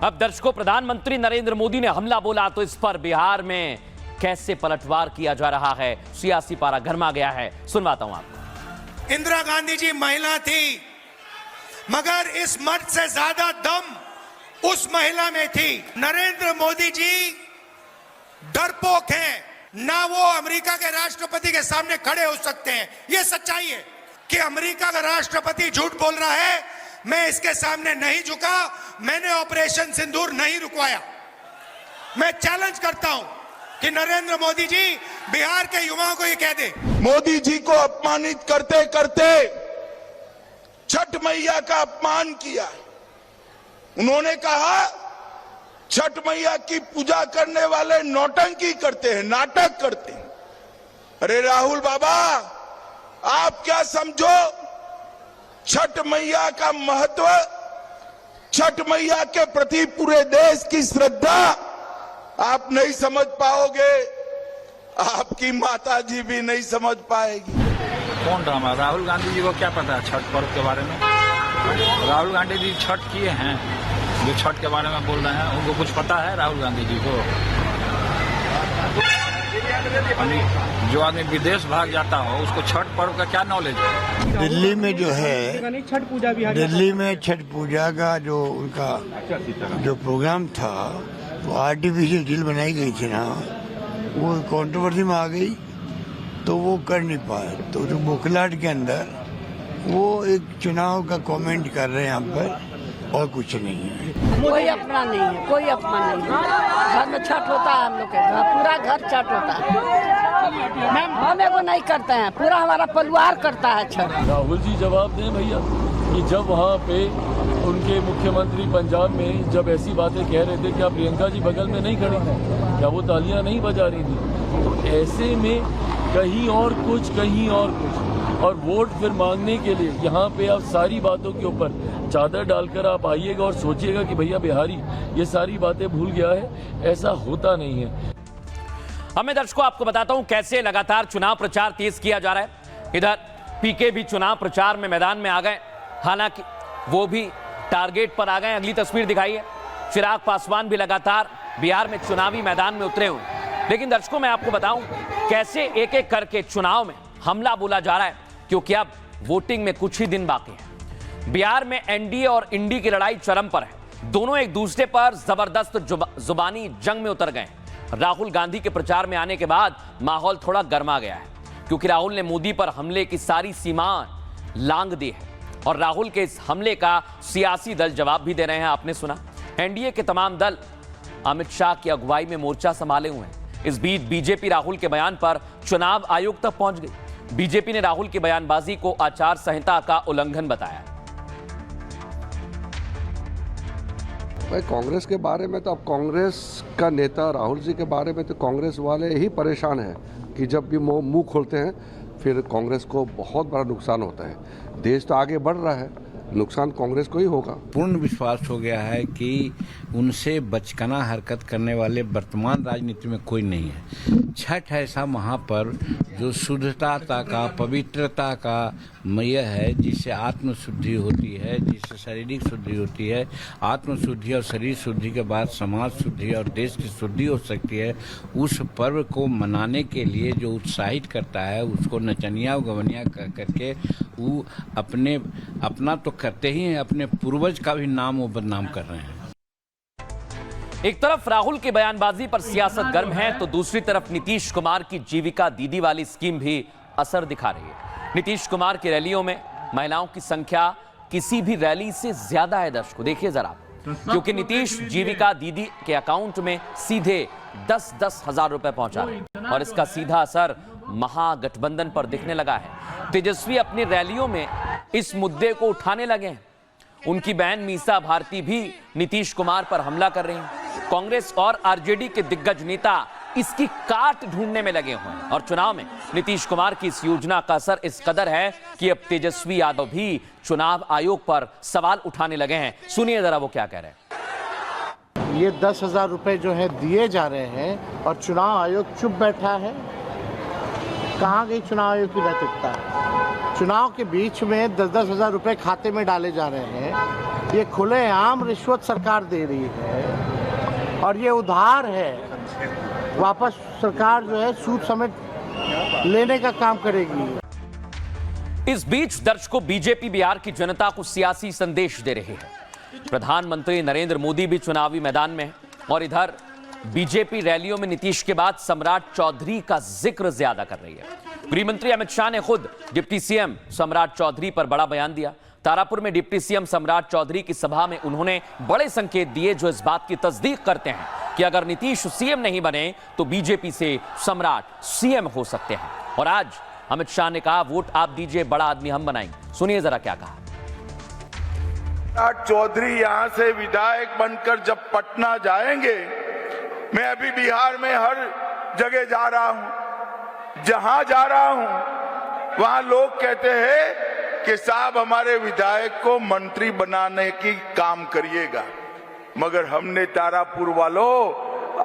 अब दर्शकों, प्रधानमंत्री नरेंद्र मोदी ने हमला बोला तो इस पर बिहार में कैसे पलटवार किया जा रहा है, सियासी पारा गर्मा गया है, सुनवाता हूं आपको। इंदिरा गांधी जी महिला थी, मगर इस मर्द से ज्यादा दम उस महिला में थी। नरेंद्र मोदी जी डरपोक हैं, ना वो अमेरिका के राष्ट्रपति के सामने खड़े हो सकते हैं। ये सच्चाई है कि अमेरिका का राष्ट्रपति झूठ बोल रहा है। मैं इसके सामने नहीं झुका, मैंने ऑपरेशन सिंदूर नहीं रुकवाया। मैं चैलेंज करता हूं कि नरेंद्र मोदी जी बिहार के युवाओं को ये कह दे। मोदी जी को अपमानित करते करते छठ मैया का अपमान किया। उन्होंने कहा छठ मैया की पूजा करने वाले नौटंकी करते हैं, नाटक करते हैं। अरे राहुल बाबा, आप क्या समझो छठ मैया का महत्व, छठ मैया के प्रति पूरे देश की श्रद्धा आप नहीं समझ पाओगे, आपकी माता जी भी नहीं समझ पाएगी। कौन ड्रामा? राहुल गांधी जी को क्या पता है छठ पर्व के बारे में? राहुल गांधी जी छठ किए हैं, जो छठ के बारे में बोल रहे हैं उनको कुछ पता है राहुल गांधी जी को? जो आदमी विदेश भाग जाता हो उसको छठ पर्व का क्या नॉलेज है? दिल्ली में जो है छठ पूजा भी दिल्ली में छठ पूजा का जो उनका जो प्रोग्राम था वो आर्टिफिशियल झील बनाई गई थी ना, वो कंट्रोवर्सी में आ गई तो वो कर नहीं पाए। तो जो बोखलाट के अंदर वो एक चुनाव का कमेंट कर रहे हैं यहाँ पर, और कुछ नहीं है। कोई अपना नहीं है, कोई अपना नहीं है। घर में छठ होता है, हम लोग के घर पूरा घर छठ होता है। हम एगो नहीं करते हैं, पूरा हमारा परिवार करता है छठ। राहुल जी जवाब दें भैया कि जब वहाँ पे उनके मुख्यमंत्री पंजाब में जब ऐसी बातें कह रहे थे, क्या प्रियंका जी बगल में नहीं खड़ी थी? क्या वो तालियां नहीं बजा रही थी? तो ऐसे में कहीं और कुछ, कहीं और कुछ, और वोट फिर मांगने के लिए यहाँ पे आप सारी बातों के ऊपर चादर डालकर आप आइएगा और सोचिएगा कि भैया बिहारी ये सारी बातें भूल गया है। ऐसा होता नहीं है। अब मैं दर्शकों आपको बताता हूं कैसे लगातार चुनाव प्रचार तेज किया जा रहा है। इधर पीके भी चुनाव प्रचार में मैदान में आ गए, हालांकि वो भी टारगेट पर आ गए। अगली तस्वीर दिखाइए। चिराग पासवान भी लगातार बिहार में चुनावी मैदान में उतरे हुए। लेकिन दर्शकों मैं आपको बताऊं कैसे एक एक करके चुनाव में हमला बोला जा रहा है, क्योंकि अब वोटिंग में कुछ ही दिन बाकी है। बिहार में एनडीए और इंडी की लड़ाई चरम पर है। दोनों एक दूसरे पर जबरदस्त जुबानी जंग में उतर गए। राहुल गांधी के प्रचार में आने के बाद माहौल थोड़ा गर्मा गया है, क्योंकि राहुल ने मोदी पर हमले की सारी सीमा लांघ दी है और राहुल के इस हमले का सियासी दल जवाब भी दे रहे हैं। आपने सुना, एनडीए के तमाम दल अमित शाह की अगुवाई में मोर्चा संभाले हुए हैं। इस बीच बीजेपी राहुल के बयान पर चुनाव आयोग तक पहुंच गई। बीजेपी ने राहुल की बयानबाजी को आचार संहिता का उल्लंघन बताया। भाई कांग्रेस के बारे में तो अब कांग्रेस का नेता राहुल जी के बारे में तो कांग्रेस वाले ही परेशान हैं कि जब भी मुंह खोलते हैं फिर कांग्रेस को बहुत बड़ा नुकसान होता है। देश तो आगे बढ़ रहा है, नुकसान कांग्रेस को ही होगा। पूर्ण विश्वास हो गया है कि उनसे बचकाना हरकत करने वाले वर्तमान राजनीति में कोई नहीं है। छठ ऐसा वहाँ पर जो शुद्धता का, पवित्रता का मय है, जिससे आत्मशुद्धि होती है, जिससे शारीरिक शुद्धि होती है। आत्मशुद्धि और शरीर शुद्धि के बाद समाज शुद्धि और देश की शुद्धि हो सकती है। उस पर्व को मनाने के लिए जो उत्साहित करता है, उसको नचनिया गवनिया करके वो अपना तो करते ही हैं, अपने पूर्वज का भी नाम वो बदनाम कर रहे हैं। एक तरफ राहुल की बयानबाजी पर सियासत गर्म है, तो दूसरी तरफ नीतीश कुमार की जीविका दीदी वाली स्कीम भी असर दिखा रही है। नीतीश कुमार की रैलियों में महिलाओं की संख्या किसी भी रैली से ज्यादा है। दर्शकों देखिए जरा, क्योंकि नीतीश जीविका दीदी के अकाउंट में सीधे 10-10 हजार रुपए पहुंचा रहे हैं और इसका सीधा असर महागठबंधन पर दिखने लगा है। तेजस्वी अपनी रैलियों में इस मुद्दे को उठाने लगे हैं। उनकी बहन मीसा भारती भी नीतीश कुमार पर हमला कर रही हैं। कांग्रेस और आरजेडी के दिग्गज नेता इसकी काट ढूंढने में लगे हुए हैं और चुनाव में नीतीश कुमार की इस योजना का असर इस कदर है कि अब तेजस्वी यादव भी चुनाव आयोग पर सवाल उठाने लगे हैं। सुनिए जरा वो क्या कह रहे हैं। ये 10,000 रुपए जो है दिए जा रहे हैं और चुनाव आयोग चुप बैठा है। कहाँ गई चुनाव आयोग की नैतिकता? चुनाव के बीच में 10-10 हजार रुपए खाते में डाले जा रहे हैं। ये खुलेआम रिश्वत सरकार दे रही है और ये उधार है। वापस सरकार जो है सूद समेत लेने का काम करेगी। इस बीच दर्शकों बीजेपी बिहार की जनता को सियासी संदेश दे रही है। प्रधानमंत्री नरेंद्र मोदी भी चुनावी मैदान में है और इधर बीजेपी रैलियों में नीतीश के बाद सम्राट चौधरी का जिक्र ज्यादा कर रही है। गृहमंत्री अमित शाह ने खुद डिप्टी सीएम सम्राट चौधरी पर बड़ा बयान दिया। तारापुर में डिप्टी सीएम सम्राट चौधरी की सभा में उन्होंने बड़े संकेत दिए जो इस बात की तस्दीक करते हैं कि अगर नीतीश सीएम नहीं बने तो बीजेपी से सम्राट सीएम हो सकते हैं। और आज अमित शाह ने कहा, वोट आप दीजिए, बड़ा आदमी हम बनाएंगे। सुनिए जरा क्या कहा। सम्राट चौधरी यहां से विधायक बनकर जब पटना जाएंगे, मैं अभी बिहार में हर जगह जा रहा हूं, जहां जा रहा हूं वहां लोग कहते हैं कि साहब हमारे विधायक को मंत्री बनाने की काम करिएगा, मगर हमने तारापुर वालों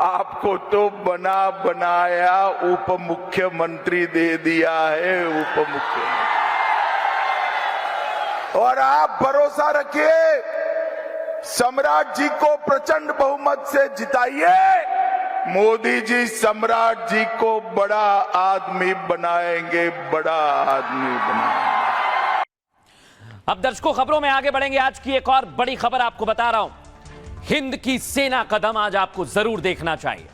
आपको तो बना बनाया उप मुख्यमंत्री दे दिया है, उप मुख्यमंत्री। और आप भरोसा रखिए, सम्राट जी को प्रचंड बहुमत से जिताइए, मोदी जी सम्राट जी को बड़ा आदमी बनाएंगे, बड़ा आदमी बनाएंगे। अब दर्शकों, खबरों में आगे बढ़ेंगे। आज की एक और बड़ी खबर आपको बता रहा हूं। हिंद की सेना कदम आज आपको जरूर देखना चाहिए,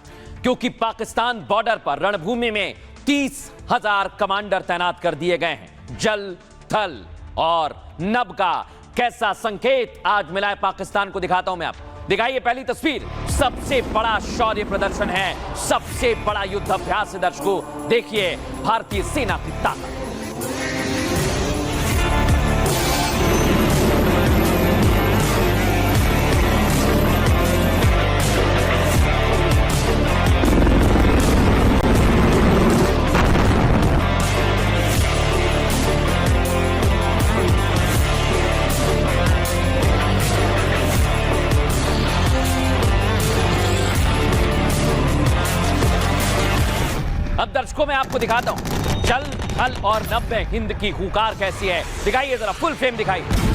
क्योंकि पाकिस्तान बॉर्डर पर रणभूमि में 30,000 कमांडर तैनात कर दिए गए हैं। जल, थल और नभ का कैसा संकेत आज मिला है पाकिस्तान को, दिखाता हूं मैं आपको। दिखाइए पहली तस्वीर। सबसे बड़ा शौर्य प्रदर्शन है, सबसे बड़ा युद्ध अभ्यास है। दर्शकों देखिए भारतीय सेना की ताकत। अब दर्शकों मैं आपको दिखाता हूं जल, थल और नभ में हिंद की हुंकार कैसी है। दिखाइए जरा, फुल फ्रेम दिखाइए।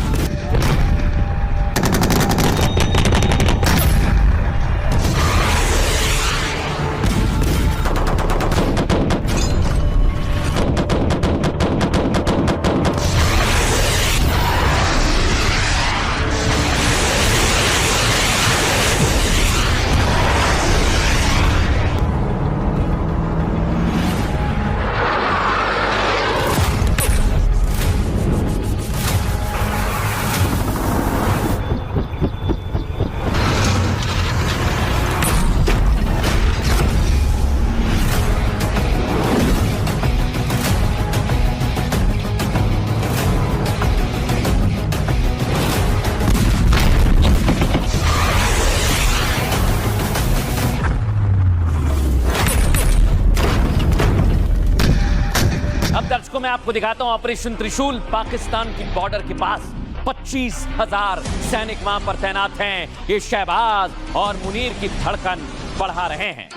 मैं आपको दिखाता हूं ऑपरेशन त्रिशूल। पाकिस्तान की बॉर्डर के पास 25,000 सैनिक वहां पर तैनात हैं। ये शहबाज और मुनीर की धड़कन बढ़ा रहे हैं।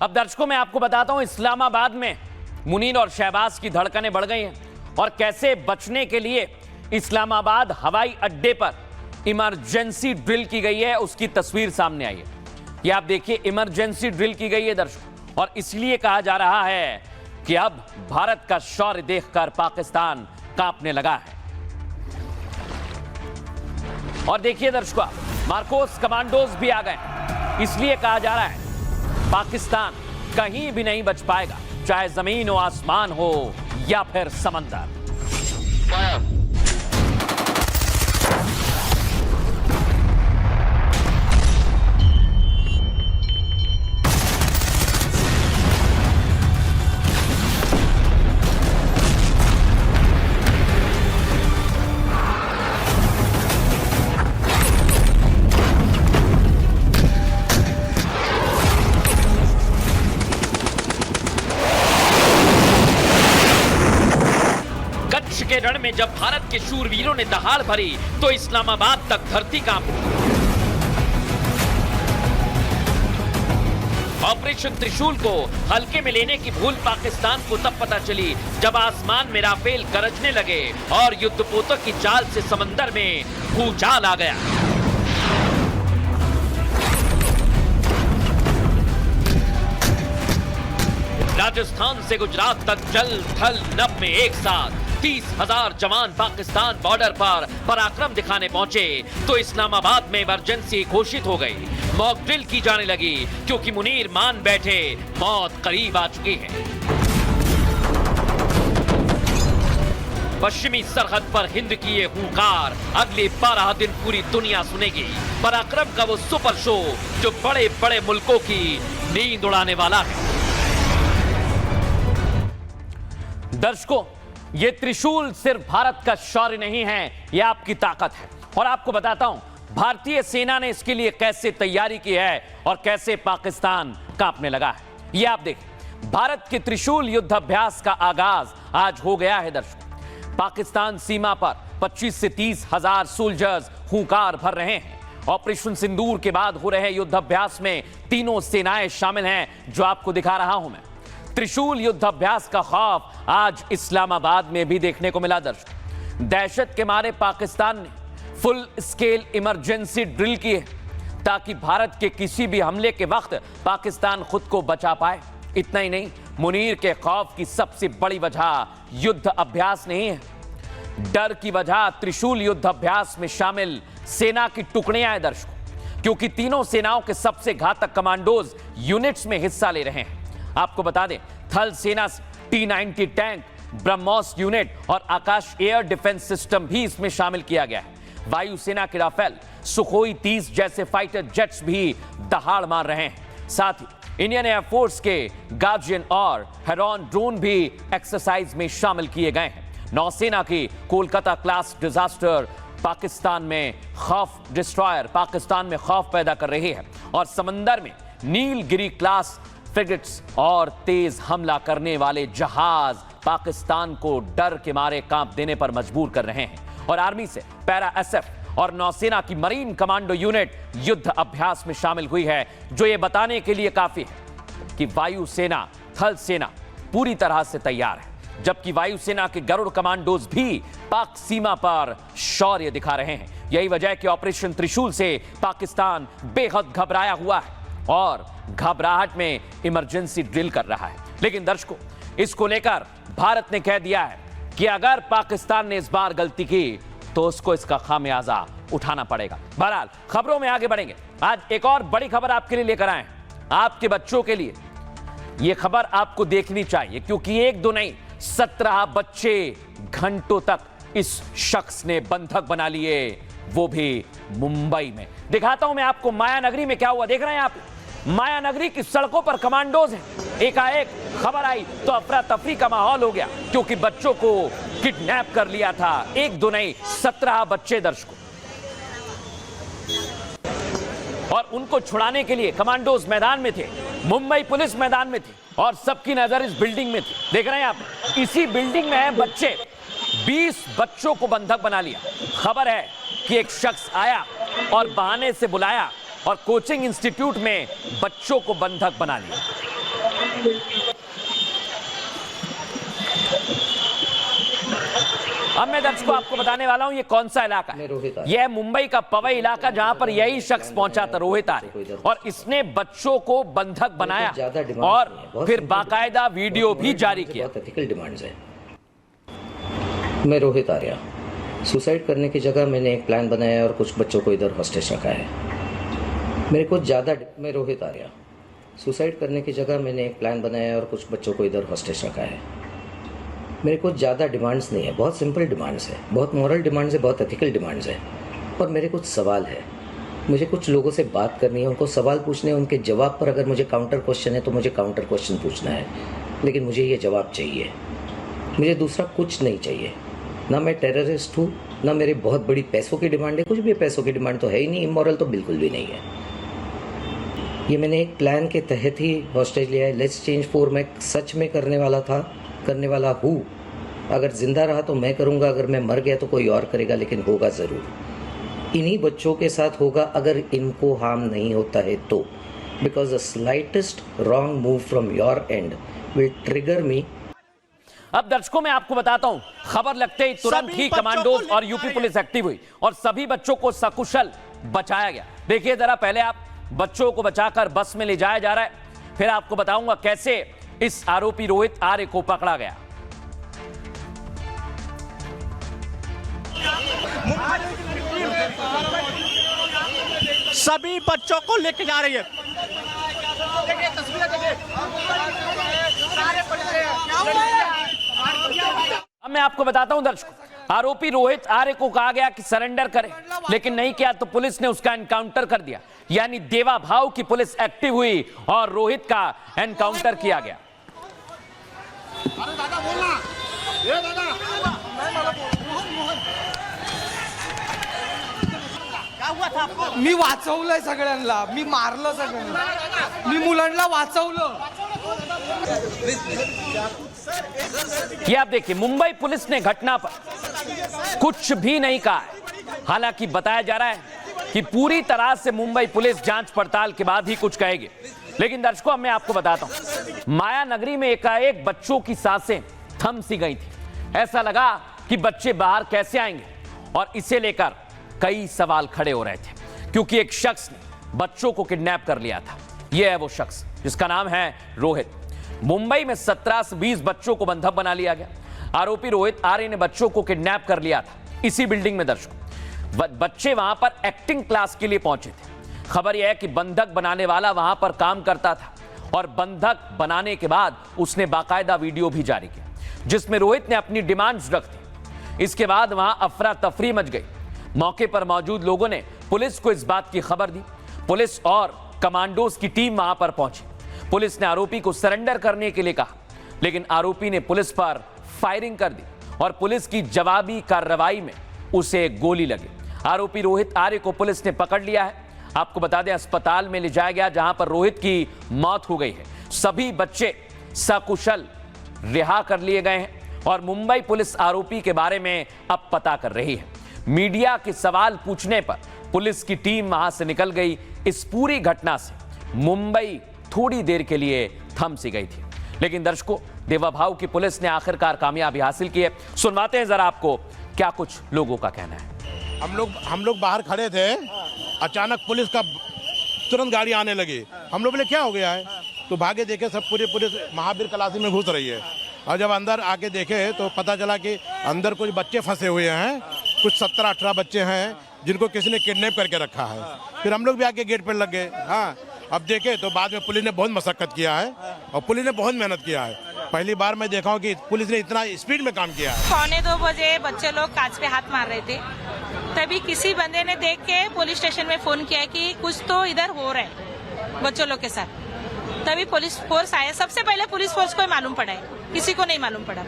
अब दर्शकों मैं आपको बताता हूं इस्लामाबाद में मुनीर और शहबाज की धड़कनें बढ़ गई हैं और कैसे बचने के लिए इस्लामाबाद हवाई अड्डे पर इमरजेंसी ड्रिल की गई है, उसकी तस्वीर सामने आई है। ये आप देखिए, इमरजेंसी ड्रिल की गई है दर्शकों, और इसलिए कहा जा रहा है कि अब भारत का शौर्य देखकर पाकिस्तान कांपने लगा है। और देखिए दर्शकों, मार्कोस कमांडोज भी आ गए। इसलिए कहा जा रहा है पाकिस्तान कहीं भी नहीं बच पाएगा, चाहे जमीन हो, आसमान हो या फिर समंदर। के रण में जब भारत के शूरवीरों ने दहाड़ भरी तो इस्लामाबाद तक धरती कांप उठी। ऑपरेशन त्रिशूल को हल्के में लेने की भूल पाकिस्तान को तब पता चली जब आसमान में राफेल गरजने लगे और युद्धपोतों की चाल से समंदर में भूचाल आ गया। राजस्थान से गुजरात तक जल, थल, नभ में एक साथ 30,000 जवान पाकिस्तान बॉर्डर पर पराक्रम दिखाने पहुंचे तो इस्लामाबाद में इमरजेंसी घोषित हो गई। मॉक ड्रिल की जाने लगी क्योंकि मुनीर मान बैठे मौत करीब आ चुकी है। पश्चिमी सरहद पर हिंद की ये हुंकार अगले 12 दिन पूरी दुनिया सुनेगी। पराक्रम का वो सुपर शो जो बड़े बड़े मुल्कों की नींद उड़ाने वाला है। दर्शकों, ये त्रिशूल सिर्फ भारत का शौर्य नहीं है, ये आपकी ताकत है। और आपको बताता हूं भारतीय सेना ने इसके लिए कैसे तैयारी की है और कैसे पाकिस्तान कांपने लगा है। ये आप देखें, भारत के त्रिशूल युद्ध अभ्यास का आगाज आज हो गया है दर्शकों। पाकिस्तान सीमा पर 25 से 30 हजार सोल्जर्स हुंकार भर रहे हैं। ऑपरेशन सिंदूर के बाद हो रहे युद्ध अभ्यास में तीनों सेनाएं शामिल हैं, जो आपको दिखा रहा हूं मैं। त्रिशूल युद्ध अभ्यास का खौफ आज इस्लामाबाद में भी देखने को मिला दर्शकों। दहशत के मारे पाकिस्तान ने फुल स्केल इमरजेंसी ड्रिल की है, ताकि भारत के किसी भी हमले के वक्त पाकिस्तान खुद को बचा पाए। इतना ही नहीं, मुनीर के खौफ की सबसे बड़ी वजह युद्ध अभ्यास नहीं है, डर की वजह त्रिशूल युद्ध अभ्यास में शामिल सेना की टुकड़ियां हैं दर्शकों, क्योंकि तीनों सेनाओं के सबसे घातक कमांडोज यूनिट्स में हिस्सा ले रहे हैं। आपको बता दें, थल सेना T-90 टैंक, ब्रह्मोस यूनिट और आकाश एयर डिफेंस सिस्टम भी इसमें शामिल किया गया है। वायुसेना के राफेल, सुखोई 30 जैसे फाइटर जेट्स भी दहाड़ मार रहे हैं। साथ ही इंडियन एयरफोर्स के गार्जियन और हेरॉन ड्रोन भी एक्सरसाइज में शामिल किए गए हैं। नौसेना की कोलकाता क्लास डिजास्टर पाकिस्तान में खौफ डिस्ट्रॉयर पाकिस्तान में खौफ पैदा कर रही है, और समंदर में नीलगिरी क्लास फ्रिगेट्स और तेज हमला करने वाले जहाज पाकिस्तान को डर के मारे कांप देने पर मजबूर कर रहे हैं। और आर्मी से पैरा SF और नौसेना की मरीन कमांडो यूनिट युद्ध अभ्यास में शामिल हुई है, जो यह बताने के लिए काफी है कि वायुसेना, थल सेना पूरी तरह से तैयार है, जबकि वायुसेना के गरुड़ कमांडोज भी पाक सीमा पर शौर्य दिखा रहे हैं। यही वजह है कि ऑपरेशन त्रिशूल से पाकिस्तान बेहद घबराया हुआ है और घबराहट में इमरजेंसी ड्रिल कर रहा है। लेकिन दर्शकों, इसको लेकर भारत ने कह दिया है कि अगर पाकिस्तान ने इस बार गलती की तो उसको इसका खामियाजा उठाना पड़ेगा। बहरहाल खबरों में आगे बढ़ेंगे। आज एक और बड़ी खबर आपके लिए लेकर आए हैं, आपके बच्चों के लिए। यह खबर आपको देखनी चाहिए, क्योंकि एक दो नहीं 17 बच्चे घंटों तक इस शख्स ने बंधक बना लिए, वो भी मुंबई में। दिखाता हूं मैं आपको मायानगरी में क्या हुआ। देख रहे हैं आप, मायानगरी की सड़कों पर कमांडोज हैं। एकाएक खबर आई तो अफरा तफरी का माहौल हो गया, क्योंकि बच्चों को किडनैप कर लिया था। एक दो नहीं 17 बच्चे दर्शकों, और उनको छुड़ाने के लिए कमांडोज मैदान में थे, मुंबई पुलिस मैदान में थी, और सबकी नजर इस बिल्डिंग में थी। देख रहे हैं आप, इसी बिल्डिंग में है बच्चे। 20 बच्चों को बंधक बना लिया। खबर है कि एक शख्स आया और बहाने से बुलाया और कोचिंग इंस्टीट्यूट में बच्चों को बंधक बना लिया। अब मैं दर्शकों आपको बताने वाला हूं ये कौन सा इलाका है। यह है मुंबई का पवई इलाका, जहां पर यही शख्स पहुंचा था, रोहित आर्य, और इसने बच्चों को बंधक बनाया और फिर बाकायदा वीडियो भी जारी किया। मैं रोहित आर्य, सुसाइड करने की जगह मैंने एक प्लान बनाया और कुछ बच्चों को इधर हॉस्टेज रखा है। मैं रोहित आर्य, सुसाइड करने की जगह मैंने एक प्लान बनाया और कुछ बच्चों को इधर हॉस्टेज रखा है। मेरे को ज़्यादा डिमांड्स नहीं है, बहुत सिंपल डिमांड्स है, बहुत मॉरल डिमांड्स है, बहुत एथिकल डिमांड्स है। और मेरे कुछ सवाल है, मुझे कुछ लोगों से बात करनी है, उनको सवाल पूछने हैं, उनके जवाब पर अगर मुझे काउंटर क्वेश्चन है तो मुझे काउंटर क्वेश्चन पूछना है, लेकिन मुझे ये जवाब चाहिए। मुझे दूसरा कुछ नहीं चाहिए। ना मैं टेररिस्ट हूँ, ना मेरी बहुत बड़ी पैसों की डिमांड है, कुछ भी पैसों की डिमांड तो है ही नहीं, इमोरल तो बिल्कुल भी नहीं है। ये मैंने एक प्लान के तहत ही हॉस्टेज लिया है। लेट्स चेंज 4 मैं सच में करने वाला हूँ। अगर जिंदा रहा तो मैं करूँगा, अगर मैं मर गया तो कोई और करेगा, लेकिन होगा ज़रूर। इन्हीं बच्चों के साथ होगा अगर इनको हार्म नहीं होता है तो, because the slightest wrong move from your end will trigger me. अब दर्शकों मैं आपको बताता हूं, खबर लगते ही तुरंत ही कमांडोज और यूपी पुलिस एक्टिव हुई और सभी बच्चों को सकुशल बचाया गया। देखिए जरा, पहले आप बच्चों को बचाकर बस में ले जाया जा रहा है, फिर आपको बताऊंगा कैसे इस आरोपी रोहित आर्य को पकड़ा गया। सभी बच्चों को लेके जा रही है। अब मैं आपको बताता हूं दर्शकों, आरोपी रोहित आर्य को कहा गया कि सरेंडर करे, लेकिन नहीं किया तो पुलिस ने उसका एनकाउंटर कर दिया। यानी देवा भाव की पुलिस एक्टिव हुई और रोहित का एनकाउंटर किया गया। मी वाचवलंय सगळ्यांना, मी मारलं सगळ्यांना, मी मुलांना वाचवलं. ये आप देखिए, मुंबई पुलिस ने घटना पर कुछ भी नहीं कहा है. हालांकि बताया जा रहा है कि पूरी तरह से मुंबई पुलिस जांच पड़ताल के बाद ही कुछ कहेगी. लेकिन दर्शकों, अब मैं आपको बताता हूं, माया नगरी में एकाएक बच्चों की सांसें थम सी गई थी. ऐसा लगा कि बच्चे बाहर कैसे आएंगे, और इसे लेकर कई सवाल खड़े हो रहे थे, क्योंकि एक शख्स ने बच्चों को किडनैप कर लिया था. यह है वो शख्स जिसका नाम है रोहित. मुंबई में 17 से 20 बच्चों को बंधक बना लिया गया. आरोपी रोहित आर्य ने बच्चों को किडनैप कर लिया था इसी बिल्डिंग में. दर्शकों, बच्चे वहां पर एक्टिंग क्लास के लिए पहुंचे थे. खबर यह है कि बंधक बनाने वाला वहां पर काम करता था, और बंधक बनाने के बाद उसने बाकायदा वीडियो भी जारी किया जिसमें रोहित ने अपनी डिमांड्स रख दी. इसके बाद वहां अफरा तफरी मच गई. मौके पर मौजूद लोगों ने पुलिस को इस बात की खबर दी. पुलिस और कमांडोज की टीम वहां पर पहुंची. पुलिस ने आरोपी को सरेंडर करने के लिए कहा, लेकिन आरोपी ने पुलिस पर फायरिंग कर दी और पुलिस की जवाबी कार्रवाई में उसे गोली लगी. आरोपी रोहित आर्य को पुलिस ने पकड़ लिया है. आपको बता दें, अस्पताल में ले जाया गया जहां पर रोहित की मौत हो गई है. सभी बच्चे सकुशल रिहा कर लिए गए हैं और मुंबई पुलिस आरोपी के बारे में अब पता कर रही है. मीडिया के सवाल पूछने पर पुलिस की टीम वहां से निकल गई. इस पूरी घटना से मुंबई थोड़ी देर के लिए थम सी गई थी. लेकिन दर्शकों, देवाभाऊ की पुलिस ने आखिरकार कामयाबी हासिल की है. सुनवाते हैं जरा आपको क्या कुछ लोगों का कहना है. हम लोग बाहर खड़े थे, अचानक पुलिस का तुरंत गाड़ी आने लगी. हम लोग बोले क्या हो गया है, तो भागे देखे सब पूरी पुलिस महावीर कलासी में घुस रही है. और जब अंदर आके देखे तो पता चला कि अंदर कुछ बच्चे फंसे हुए हैं. कुछ 17-18 बच्चे हैं जिनको किसी ने किडनैप करके रखा है. फिर हम लोग भी आके गेट पर लग गए. हाँ, अब देखे तो बाद में पुलिस ने बहुत मशक्कत किया है और पुलिस ने बहुत मेहनत किया है. पहली बार मैं देखा हूँ कि पुलिस ने इतना स्पीड में काम किया है. 1:45 बजे बच्चे लोग कांच पे हाथ मार रहे थे, तभी किसी बंदे ने देख के पुलिस स्टेशन में फोन किया कि कुछ तो इधर हो रहा है बच्चों लोग के साथ. तभी पुलिस फोर्स आया. सबसे पहले पुलिस फोर्स को ही मालूम पड़ा है, किसी को नहीं मालूम पड़ा.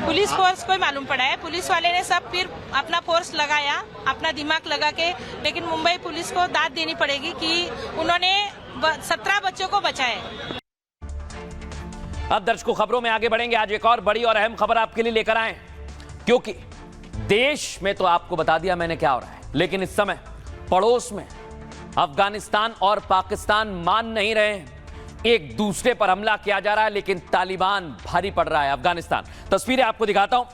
पुलिस फोर्स को ही मालूम पड़ा है. पुलिस वाले ने सब फिर अपना फोर्स लगाया, अपना दिमाग लगा के. लेकिन मुंबई पुलिस को दाद देनी पड़ेगी कि उन्होंने 17 बच्चों को बचाया. अब दर्शकों, खबरों में आगे बढ़ेंगे. आज एक और बड़ी और अहम खबर आपके लिए लेकर आए, क्योंकि देश में तो आपको बता दिया मैंने क्या हो रहा है, लेकिन इस समय पड़ोस में अफगानिस्तान और पाकिस्तान मान नहीं रहे हैं. एक दूसरे पर हमला किया जा रहा है, लेकिन तालिबान भारी पड़ रहा है. अफगानिस्तान, तस्वीरें आपको दिखाता हूं.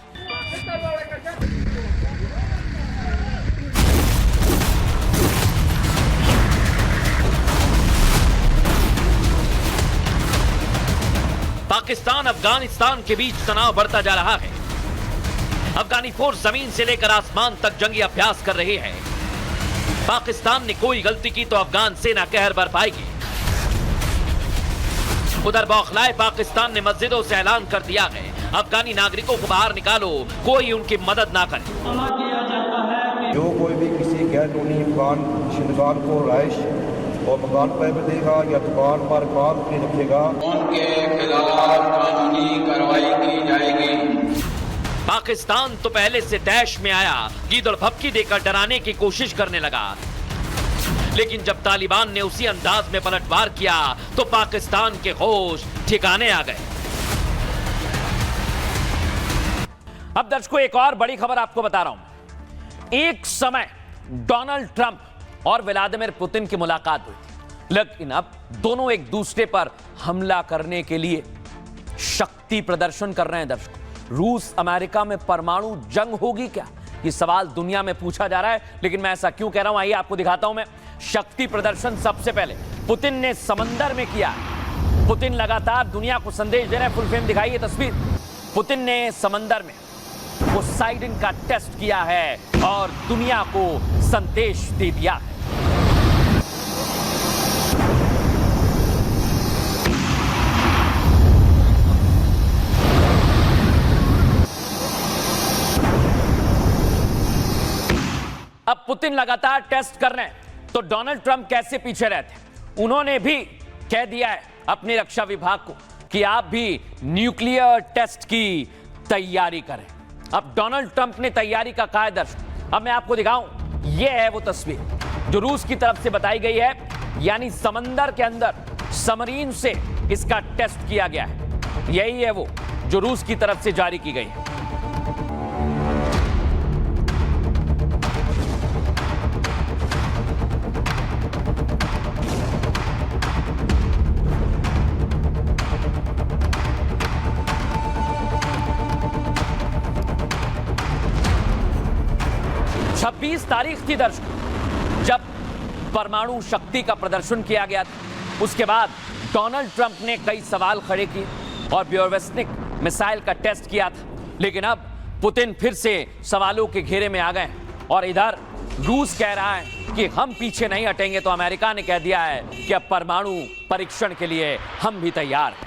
पाकिस्तान अफगानिस्तान के बीच तनाव बढ़ता जा रहा है. अफगानी फोर्स जमीन से लेकर आसमान तक जंगी अभ्यास कर रही है. पाकिस्तान ने कोई गलती की तो अफगान सेना कहर बरपाएगी. उधर बौखलाए पाकिस्तान ने मस्जिदों से ऐलान कर दिया है, अफगानी नागरिकों को बाहर निकालो, कोई उनकी मदद ना करे. जो कोई भी किसी गैर कानूनी अफगान शिनगान को रहाइश और मकान पर देगा या दुकान पर काम नहीं रखेगा, उनके खिलाफ कानूनी कार्रवाई की जाएगी. पाकिस्तान तो पहले से तैश में आया, ईद और भपकी देकर डराने की कोशिश करने लगा. लेकिन जब तालिबान ने उसी अंदाज में पलटवार किया तो पाकिस्तान के होश ठिकाने आ गए. अब दर्शकों, एक और बड़ी खबर आपको बता रहा हूं. एक समय डोनाल्ड ट्रंप और व्लादिमीर पुतिन की मुलाकात हुई थी, लेकिन अब दोनों एक दूसरे पर हमला करने के लिए शक्ति प्रदर्शन कर रहे हैं. दर्शकों, रूस अमेरिका में परमाणु जंग होगी क्या, ये सवाल दुनिया में पूछा जा रहा है. लेकिन मैं ऐसा क्यों कह रहा हूं, आइए आपको दिखाता हूं. मैं शक्ति प्रदर्शन सबसे पहले पुतिन ने समंदर में किया. पुतिन लगातार दुनिया को संदेश दे रहे हैं. फुल फ्रेम दिखाइए तस्वीर. पुतिन ने समंदर में पोसाइडन का टेस्ट किया है और दुनिया को संदेश दे दिया है. अब पुतिन लगातार टेस्ट कर रहे हैं तो डोनाल्ड ट्रंप कैसे पीछे रहते. उन्होंने भी कह दिया है अपने रक्षा विभाग को कि आप भी न्यूक्लियर टेस्ट की तैयारी करें। अब डोनाल्ड ट्रंप ने तैयारी का कहा है दर्शक। अब मैं आपको दिखाऊं, यह है वो तस्वीर जो रूस की तरफ से बताई गई है, यानी समंदर के अंदर सबमरीन से इसका टेस्ट किया गया है। यही है वो जो रूस की तरफ से जारी की गई है। तारीख थी दर्शक जब परमाणु शक्ति का प्रदर्शन किया गया था। उसके बाद डोनाल्ड ट्रंप ने कई सवाल खड़े किए और ब्योरवेस्निक मिसाइल का टेस्ट किया था, लेकिन अब पुतिन फिर से सवालों के घेरे में आ गए और इधर रूस कह रहा है कि हम पीछे नहीं हटेंगे, तो अमेरिका ने कह दिया है कि अब परमाणु परीक्षण के लिए हम भी तैयार हैं।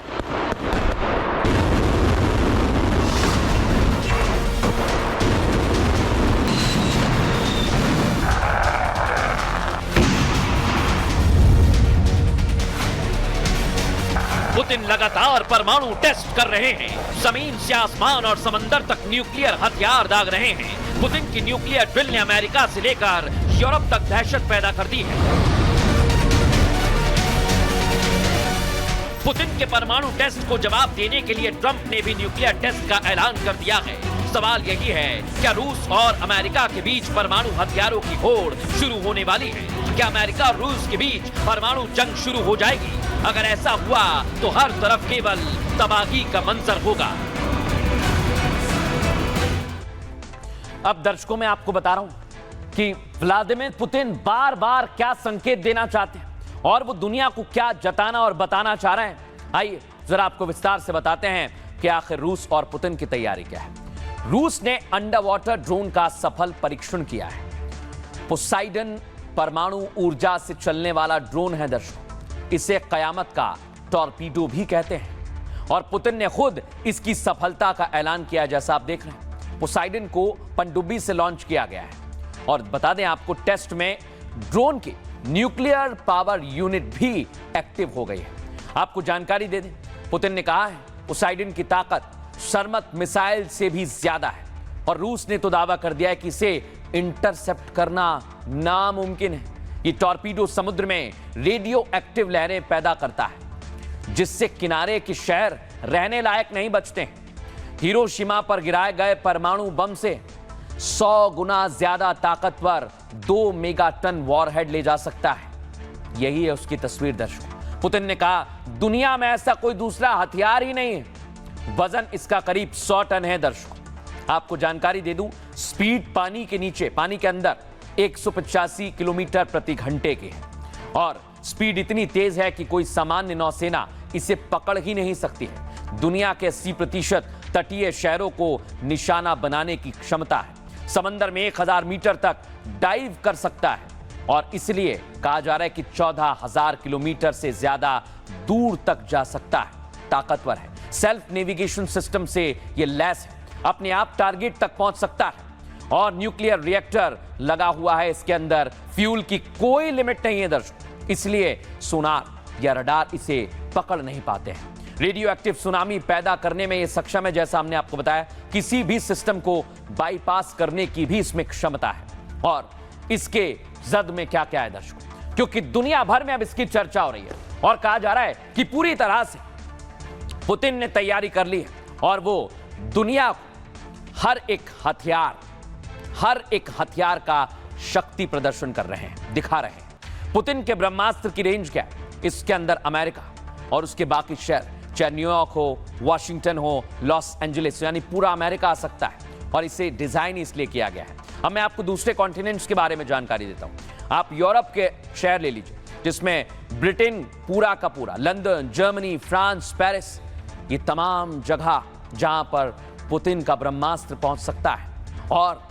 पुतिन लगातार परमाणु टेस्ट कर रहे हैं। जमीन से आसमान और समंदर तक न्यूक्लियर हथियार दाग रहे हैं। पुतिन की न्यूक्लियर ड्रिल ने अमेरिका से लेकर यूरोप तक दहशत पैदा कर दी है। पुतिन के परमाणु टेस्ट को जवाब देने के लिए ट्रंप ने भी न्यूक्लियर टेस्ट का ऐलान कर दिया है। सवाल यही है, क्या रूस और अमेरिका के बीच परमाणु हथियारों की होड़ शुरू होने वाली है? क्या अमेरिका और रूस के बीच परमाणु जंग शुरू हो जाएगी? अगर ऐसा हुआ तो हर तरफ केवल तबाही का मंजर होगा। अब दर्शकों मैं आपको बता रहा हूं कि व्लादिमीर पुतिन बार बार क्या संकेत देना चाहते हैं और वो दुनिया को क्या जताना और बताना चाह रहे हैं। आइए जरा आपको विस्तार से बताते हैं कि आखिर रूस और पुतिन की तैयारी क्या है। रूस ने अंडर वाटर ड्रोन का सफल परीक्षण किया है। पोसाइडन परमाणु ऊर्जा से चलने वाला ड्रोन है दर्शकों। इसे कयामत का टॉर्पीडो भी कहते हैं और पुतिन ने खुद इसकी सफलता का ऐलान किया, जैसा आप देख रहे हैं। पोसाइडन को पनडुब्बी से लॉन्च किया गया है और बता दें आपको, टेस्ट में ड्रोन की न्यूक्लियर पावर यूनिट भी एक्टिव हो गई है। आपको जानकारी दे दें, पुतिन ने कहा है पोसाइडन की ताकत शर्मत मिसाइल से भी ज्यादा है और रूस ने तो दावा कर दिया है कि इसे इंटरसेप्ट करना नामुमकिन है। ये टॉर्पीडो समुद्र में रेडियो एक्टिव लहरें पैदा करता है जिससे किनारे के शहर रहने लायक नहीं बचते हैं। हिरोशिमा पर गिराए गए परमाणु बम से 100 गुना ज्यादा ताकतवर 2 मेगाटन वॉरहेड ले जा सकता है। यही है उसकी तस्वीर दर्शकों। पुतिन ने कहा दुनिया में ऐसा कोई दूसरा हथियार ही नहीं है। वजन इसका करीब 100 टन है दर्शकों। आपको जानकारी दे दूं, स्पीड पानी के नीचे, पानी के अंदर 185 किलोमीटर प्रति घंटे की है और स्पीड इतनी तेज है कि कोई सामान्य नौसेना इसे पकड़ ही नहीं सकती है। दुनिया के 80% तटीय शहरों को निशाना बनाने की क्षमता है। समंदर में 1000 मीटर तक डाइव कर सकता है और इसलिए कहा जा रहा है कि 14,000 किलोमीटर से ज्यादा दूर तक जा सकता है। ताकतवर है, सेल्फ नेविगेशन सिस्टम से यह लैस है, अपने आप टारगेट तक पहुंच सकता है और न्यूक्लियर रिएक्टर लगा हुआ है इसके अंदर। फ्यूल की कोई लिमिट नहीं है दर्शक, इसलिए सोनार या रडार इसे पकड़ नहीं पाते हैं। रेडियो एक्टिव सुनामी पैदा करने में यह सक्षम है, जैसा हमने आपको बताया। किसी भी सिस्टम को बाईपास करने की भी इसमें क्षमता है। और इसके जद में क्या क्या है दर्शकों, क्योंकि दुनिया भर में अब इसकी चर्चा हो रही है और कहा जा रहा है कि पूरी तरह से पुतिन ने तैयारी कर ली है और वो दुनिया को हर एक हथियार का शक्ति प्रदर्शन कर रहे हैं, दिखा रहे हैं। पुतिन के ब्रह्मास्त्र की रेंज क्या है, इसके अंदर अमेरिका और उसके बाकी शहर, चाहे न्यूयॉर्क हो, वॉशिंगटन हो, लॉस एंजलिस, यानी पूरा अमेरिका आ सकता है और इसे डिजाइन इसलिए किया गया है। अब मैं आपको दूसरे कॉन्टिनेंट्स के बारे में जानकारी देता हूं। आप यूरोप के शहर ले लीजिए, जिसमें ब्रिटेन पूरा का पूरा, लंदन, जर्मनी, फ्रांस, पेरिस, ये तमाम जगह जहां पर पुतिन का ब्रह्मास्त्र पहुंच सकता है और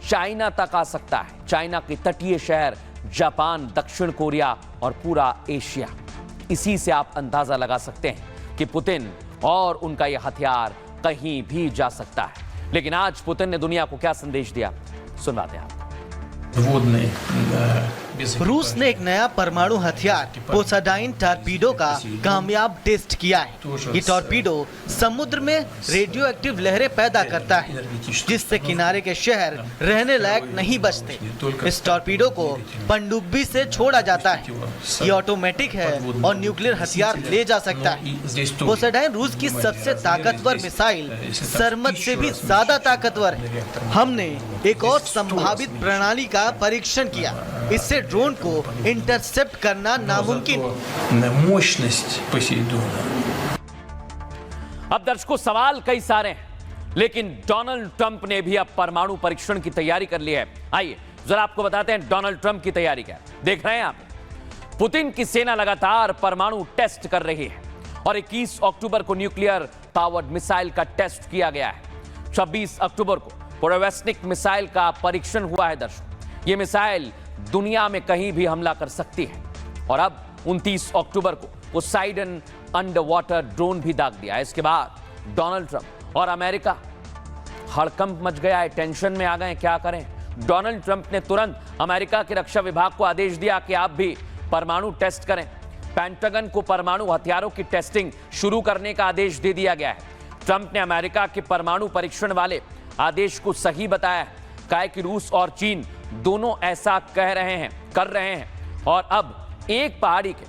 चाइना तक आ सकता है। चाइना के तटीय शहर, जापान, दक्षिण कोरिया और पूरा एशिया। इसी से आप अंदाजा लगा सकते हैं कि पुतिन और उनका यह हथियार कहीं भी जा सकता है। लेकिन आज पुतिन ने दुनिया को क्या संदेश दिया, सुनवाते हैं आप। Wodny रूस ने एक नया परमाणु हथियार पोसाडाइन टॉर्पीडो का कामयाब टेस्ट किया है। ये टॉर्पीडो समुद्र में रेडियो एक्टिव लहरें पैदा करता है, जिससे किनारे के शहर रहने लायक नहीं बचते। इस टॉर्पीडो को पनडुब्बी से छोड़ा जाता है। ये ऑटोमेटिक है और न्यूक्लियर हथियार ले जा सकता है। पोसाडाइन रूस की सबसे ताकतवर मिसाइल सरमद से भी ज्यादा ताकतवर है। हमने एक और संभावित प्रणाली का परीक्षण किया। इससे ड्रोन को इंटरसेप्ट करना नामुमकिन है। अब दर्शकों, सवाल कई सारे हैं, लेकिन डोनाल्ड ट्रंप ने भी अब परमाणु परीक्षण की तैयारी कर ली है। आइए जरा आपको बताते हैं डोनाल्ड ट्रंप की तैयारी क्या है। देख रहे हैं आप, पुतिन की सेना लगातार परमाणु टेस्ट कर रही है और 21 अक्टूबर को न्यूक्लियर पावर्ड मिसाइल का टेस्ट किया गया है। 26 अक्टूबर को पोरोवेस्निक मिसाइल का परीक्षण हुआ है। दर्शकों, यह मिसाइल दुनिया में कहीं भी हमला कर सकती है। और अब 29 अक्टूबर को पोसाइडन अंडर वाटर ड्रोन भी दाग दिया है। इसके बाद डोनाल्ड ट्रंप और अमेरिका हड़कंप मच गया है, टेंशन में आ गए, क्या करें। डोनाल्ड ट्रंप ने तुरंत अमेरिका के रक्षा विभाग को आदेश दिया कि आप भी परमाणु टेस्ट करें। पेंटागन को परमाणु हथियारों की टेस्टिंग शुरू करने का आदेश दे दिया गया है। ट्रंप ने अमेरिका के परमाणु परीक्षण वाले आदेश को सही बताया है। कहा कि रूस और चीन दोनों ऐसा कर रहे हैं और अब एक पहाड़ी के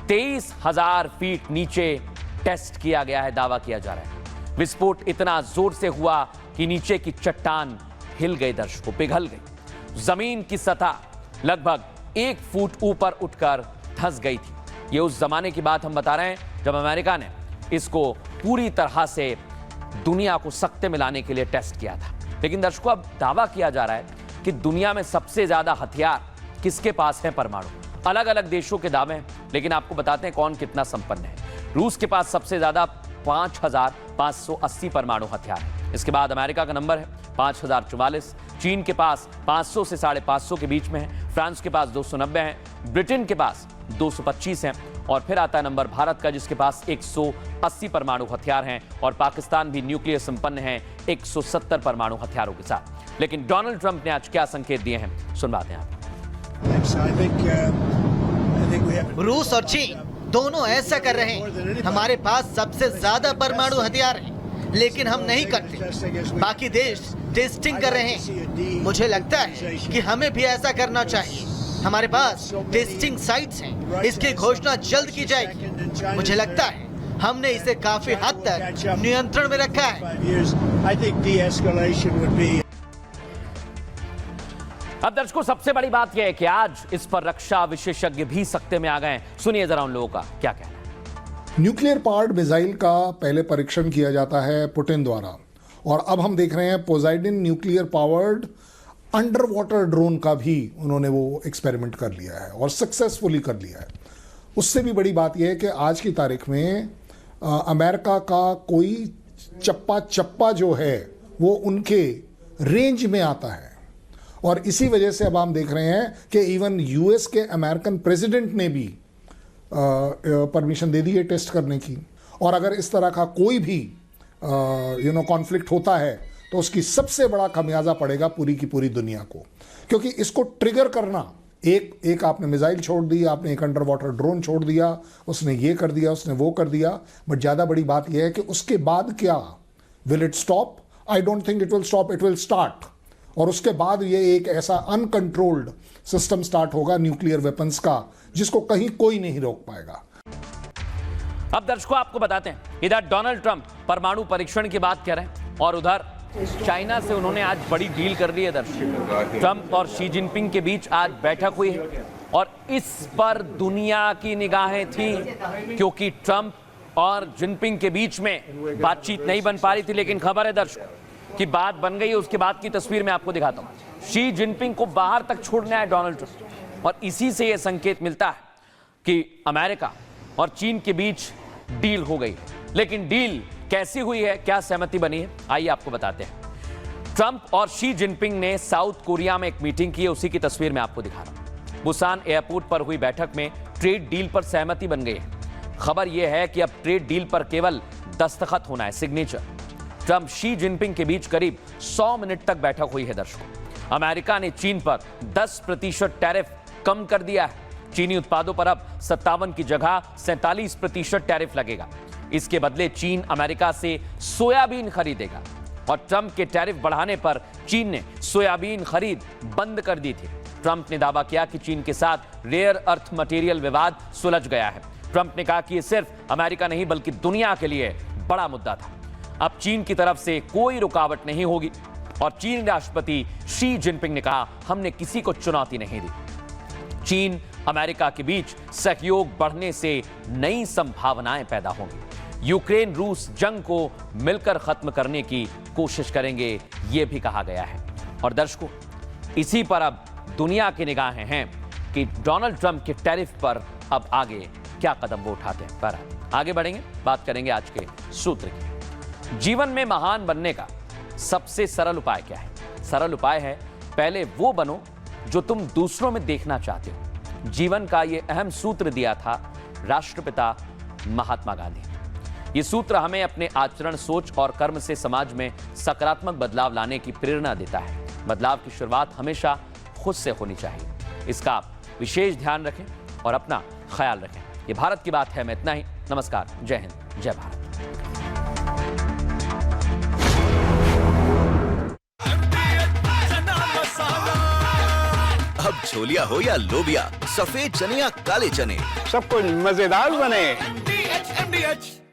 23,000 फीट नीचे टेस्ट किया गया है, दावा किया जा रहा है। विस्फोट इतना जोर से हुआ कि नीचे की चट्टान हिल गई, दर्शकों, पिघल गई। जमीन की सतह लगभग 1 फुट ऊपर उठकर धंस गई थी। ये उस जमाने की बात हम बता रहे हैं जब अमेरिका ने इसको पूरी तरह से दुनिया को सख्ते में लाने के लिए टेस्ट किया था। लेकिन दर्शकों, अब दावा किया जा रहा है कि दुनिया में सबसे ज्यादा हथियार किसके पास है, परमाणु। अलग अलग देशों के दावे हैं, लेकिन आपको बताते हैं कौन कितना संपन्न है। रूस के पास सबसे ज्यादा 5,580 परमाणु हथियार है। इसके बाद अमेरिका का नंबर है 5,044। चीन के पास 500 से 550 के बीच में है। फ्रांस के पास 290 है। ब्रिटेन के पास 225 हैं और फिर आता है नंबर भारत का, जिसके पास 180 परमाणु हथियार हैं। और पाकिस्तान भी न्यूक्लियर संपन्न है 170 परमाणु हथियारों के साथ। लेकिन डोनाल्ड ट्रंप ने आज क्या संकेत दिए हैं, सुनवाते हैं आप। रूस और चीन दोनों ऐसा कर रहे हैं। हमारे पास सबसे ज्यादा परमाणु हथियार हैं, लेकिन हम नहीं करते। बाकी देश टेस्टिंग कर रहे हैं। मुझे लगता है कि हमें भी ऐसा करना चाहिए। हमारे पास टेस्टिंग साइट्स हैं, इसकी घोषणा जल्द की जाएगी। मुझे लगता है हमने इसे काफी हद तक नियंत्रण में रखा है। अब दर्शकों, सबसे बड़ी बात यह है कि आज इस पर रक्षा विशेषज्ञ भी सख्ते में आ गए। सुनिए जरा उन लोगों का क्या कहना है। न्यूक्लियर पावर्ड मिसाइल का पहले परीक्षण किया जाता है पुतिन द्वारा, और अब हम देख रहे हैं Poseidon nuclear powered under water drone का भी उन्होंने वो एक्सपेरिमेंट कर लिया है और सक्सेसफुली कर लिया है। उससे भी बड़ी बात यह है कि आज की तारीख में अमेरिका का कोई चप्पा जो है वो उनके रेंज में आता है। और इसी वजह से अब हम देख रहे हैं कि इवन यूएस के अमेरिकन प्रेसिडेंट ने भी परमिशन दे दी है टेस्ट करने की। और अगर इस तरह का कोई भी कॉन्फ्लिक्ट होता है तो उसकी सबसे बड़ा खमियाजा पड़ेगा पूरी की पूरी दुनिया को, क्योंकि इसको ट्रिगर करना, एक आपने मिसाइल छोड़ दी, आपने एक अंडर वाटर ड्रोन छोड़ दिया, उसने ये कर दिया, उसने वो कर दिया, बट ज़्यादा बड़ी बात यह है कि उसके बाद क्या, will it stop? I don't think it will stop, it will start. और उसके बाद ये एक ऐसा अनकंट्रोल्ड सिस्टम स्टार्ट होगा न्यूक्लियर वेपन्स का, जिसको कहीं कोई नहीं रोक पाएगा। अब दर्शकों, आपको बताते हैं, इधर डोनाल्ड ट्रंप परमाणु परीक्षण की बात कर रहे हैं और उधर चाइना से उन्होंने आज बड़ी डील कर ली है। दर्शकों, ट्रंप और शी जिनपिंग के बीच आज बैठक हुई है और इस पर दुनिया की निगाहें थी, क्योंकि ट्रंप और जिनपिंग के बीच में बातचीत नहीं बन पा रही थी। लेकिन खबर है दर्शकों कि बात बन गई है। उसके बाद की तस्वीर मैं आपको दिखाता हूं। शी जिनपिंग को बाहर तक छोड़ने आए डोनाल्ड ट्रंप, और इसी से यह संकेत मिलता है कि अमेरिका और चीन के बीच डील हो गई। लेकिन डील कैसी हुई है, क्या सहमति बनी है, आइए आपको बताते हैं। ट्रंप और शी जिनपिंग ने साउथ कोरिया में एक मीटिंग की है, उसी की तस्वीर मैं आपको दिखा रहा हूं। बुसान एयरपोर्ट पर हुई बैठक में ट्रेड डील पर सहमति बन गई है। खबर यह है कि अब ट्रेड डील पर केवल दस्तखत होना है, सिग्नेचर। ट्रंप शी जिनपिंग के बीच करीब 100 मिनट तक बैठक हुई है। दर्शकों, अमेरिका ने चीन पर 10% टैरिफ कम कर दिया है। चीनी उत्पादों पर अब 57 की जगह 47% टैरिफ लगेगा। इसके बदले चीन अमेरिका से सोयाबीन खरीदेगा और ट्रंप के टैरिफ बढ़ाने पर चीन ने सोयाबीन खरीद बंद कर दी थी। ट्रंप ने दावा किया कि चीन के साथ रेयर अर्थ मटेरियल विवाद सुलझ गया है। ट्रंप ने कहा कि यह सिर्फ अमेरिका नहीं बल्कि दुनिया के लिए बड़ा मुद्दा था। अब चीन की तरफ से कोई रुकावट नहीं होगी और चीनी राष्ट्रपति शी जिनपिंग ने कहा, हमने किसी को चुनौती नहीं दी। चीन अमेरिका के बीच सहयोग बढ़ने से नई संभावनाएं पैदा होंगी। यूक्रेन रूस जंग को मिलकर खत्म करने की कोशिश करेंगे, यह भी कहा गया है। और दर्शकों, इसी पर अब दुनिया की निगाहें हैं कि डोनाल्ड ट्रंप के टैरिफ पर अब आगे क्या कदम वो उठाते हैं। पर आगे बढ़ेंगे, बात करेंगे आज के सूत्र की। जीवन में महान बनने का सबसे सरल उपाय क्या है? सरल उपाय है, पहले वो बनो जो तुम दूसरों में देखना चाहते हो। जीवन का यह अहम सूत्र दिया था राष्ट्रपिता महात्मा गांधी। ये सूत्र हमें अपने आचरण, सोच और कर्म से समाज में सकारात्मक बदलाव लाने की प्रेरणा देता है। बदलाव की शुरुआत हमेशा खुद से होनी चाहिए। इसका विशेष ध्यान रखें और अपना ख्याल रखें। ये भारत की बात है में इतना ही। नमस्कार, जय हिंद, जय भारत। अब छोलिया हो या लोबिया, सफेद चने या काले चने, सब कुछ मजेदार बने। MDH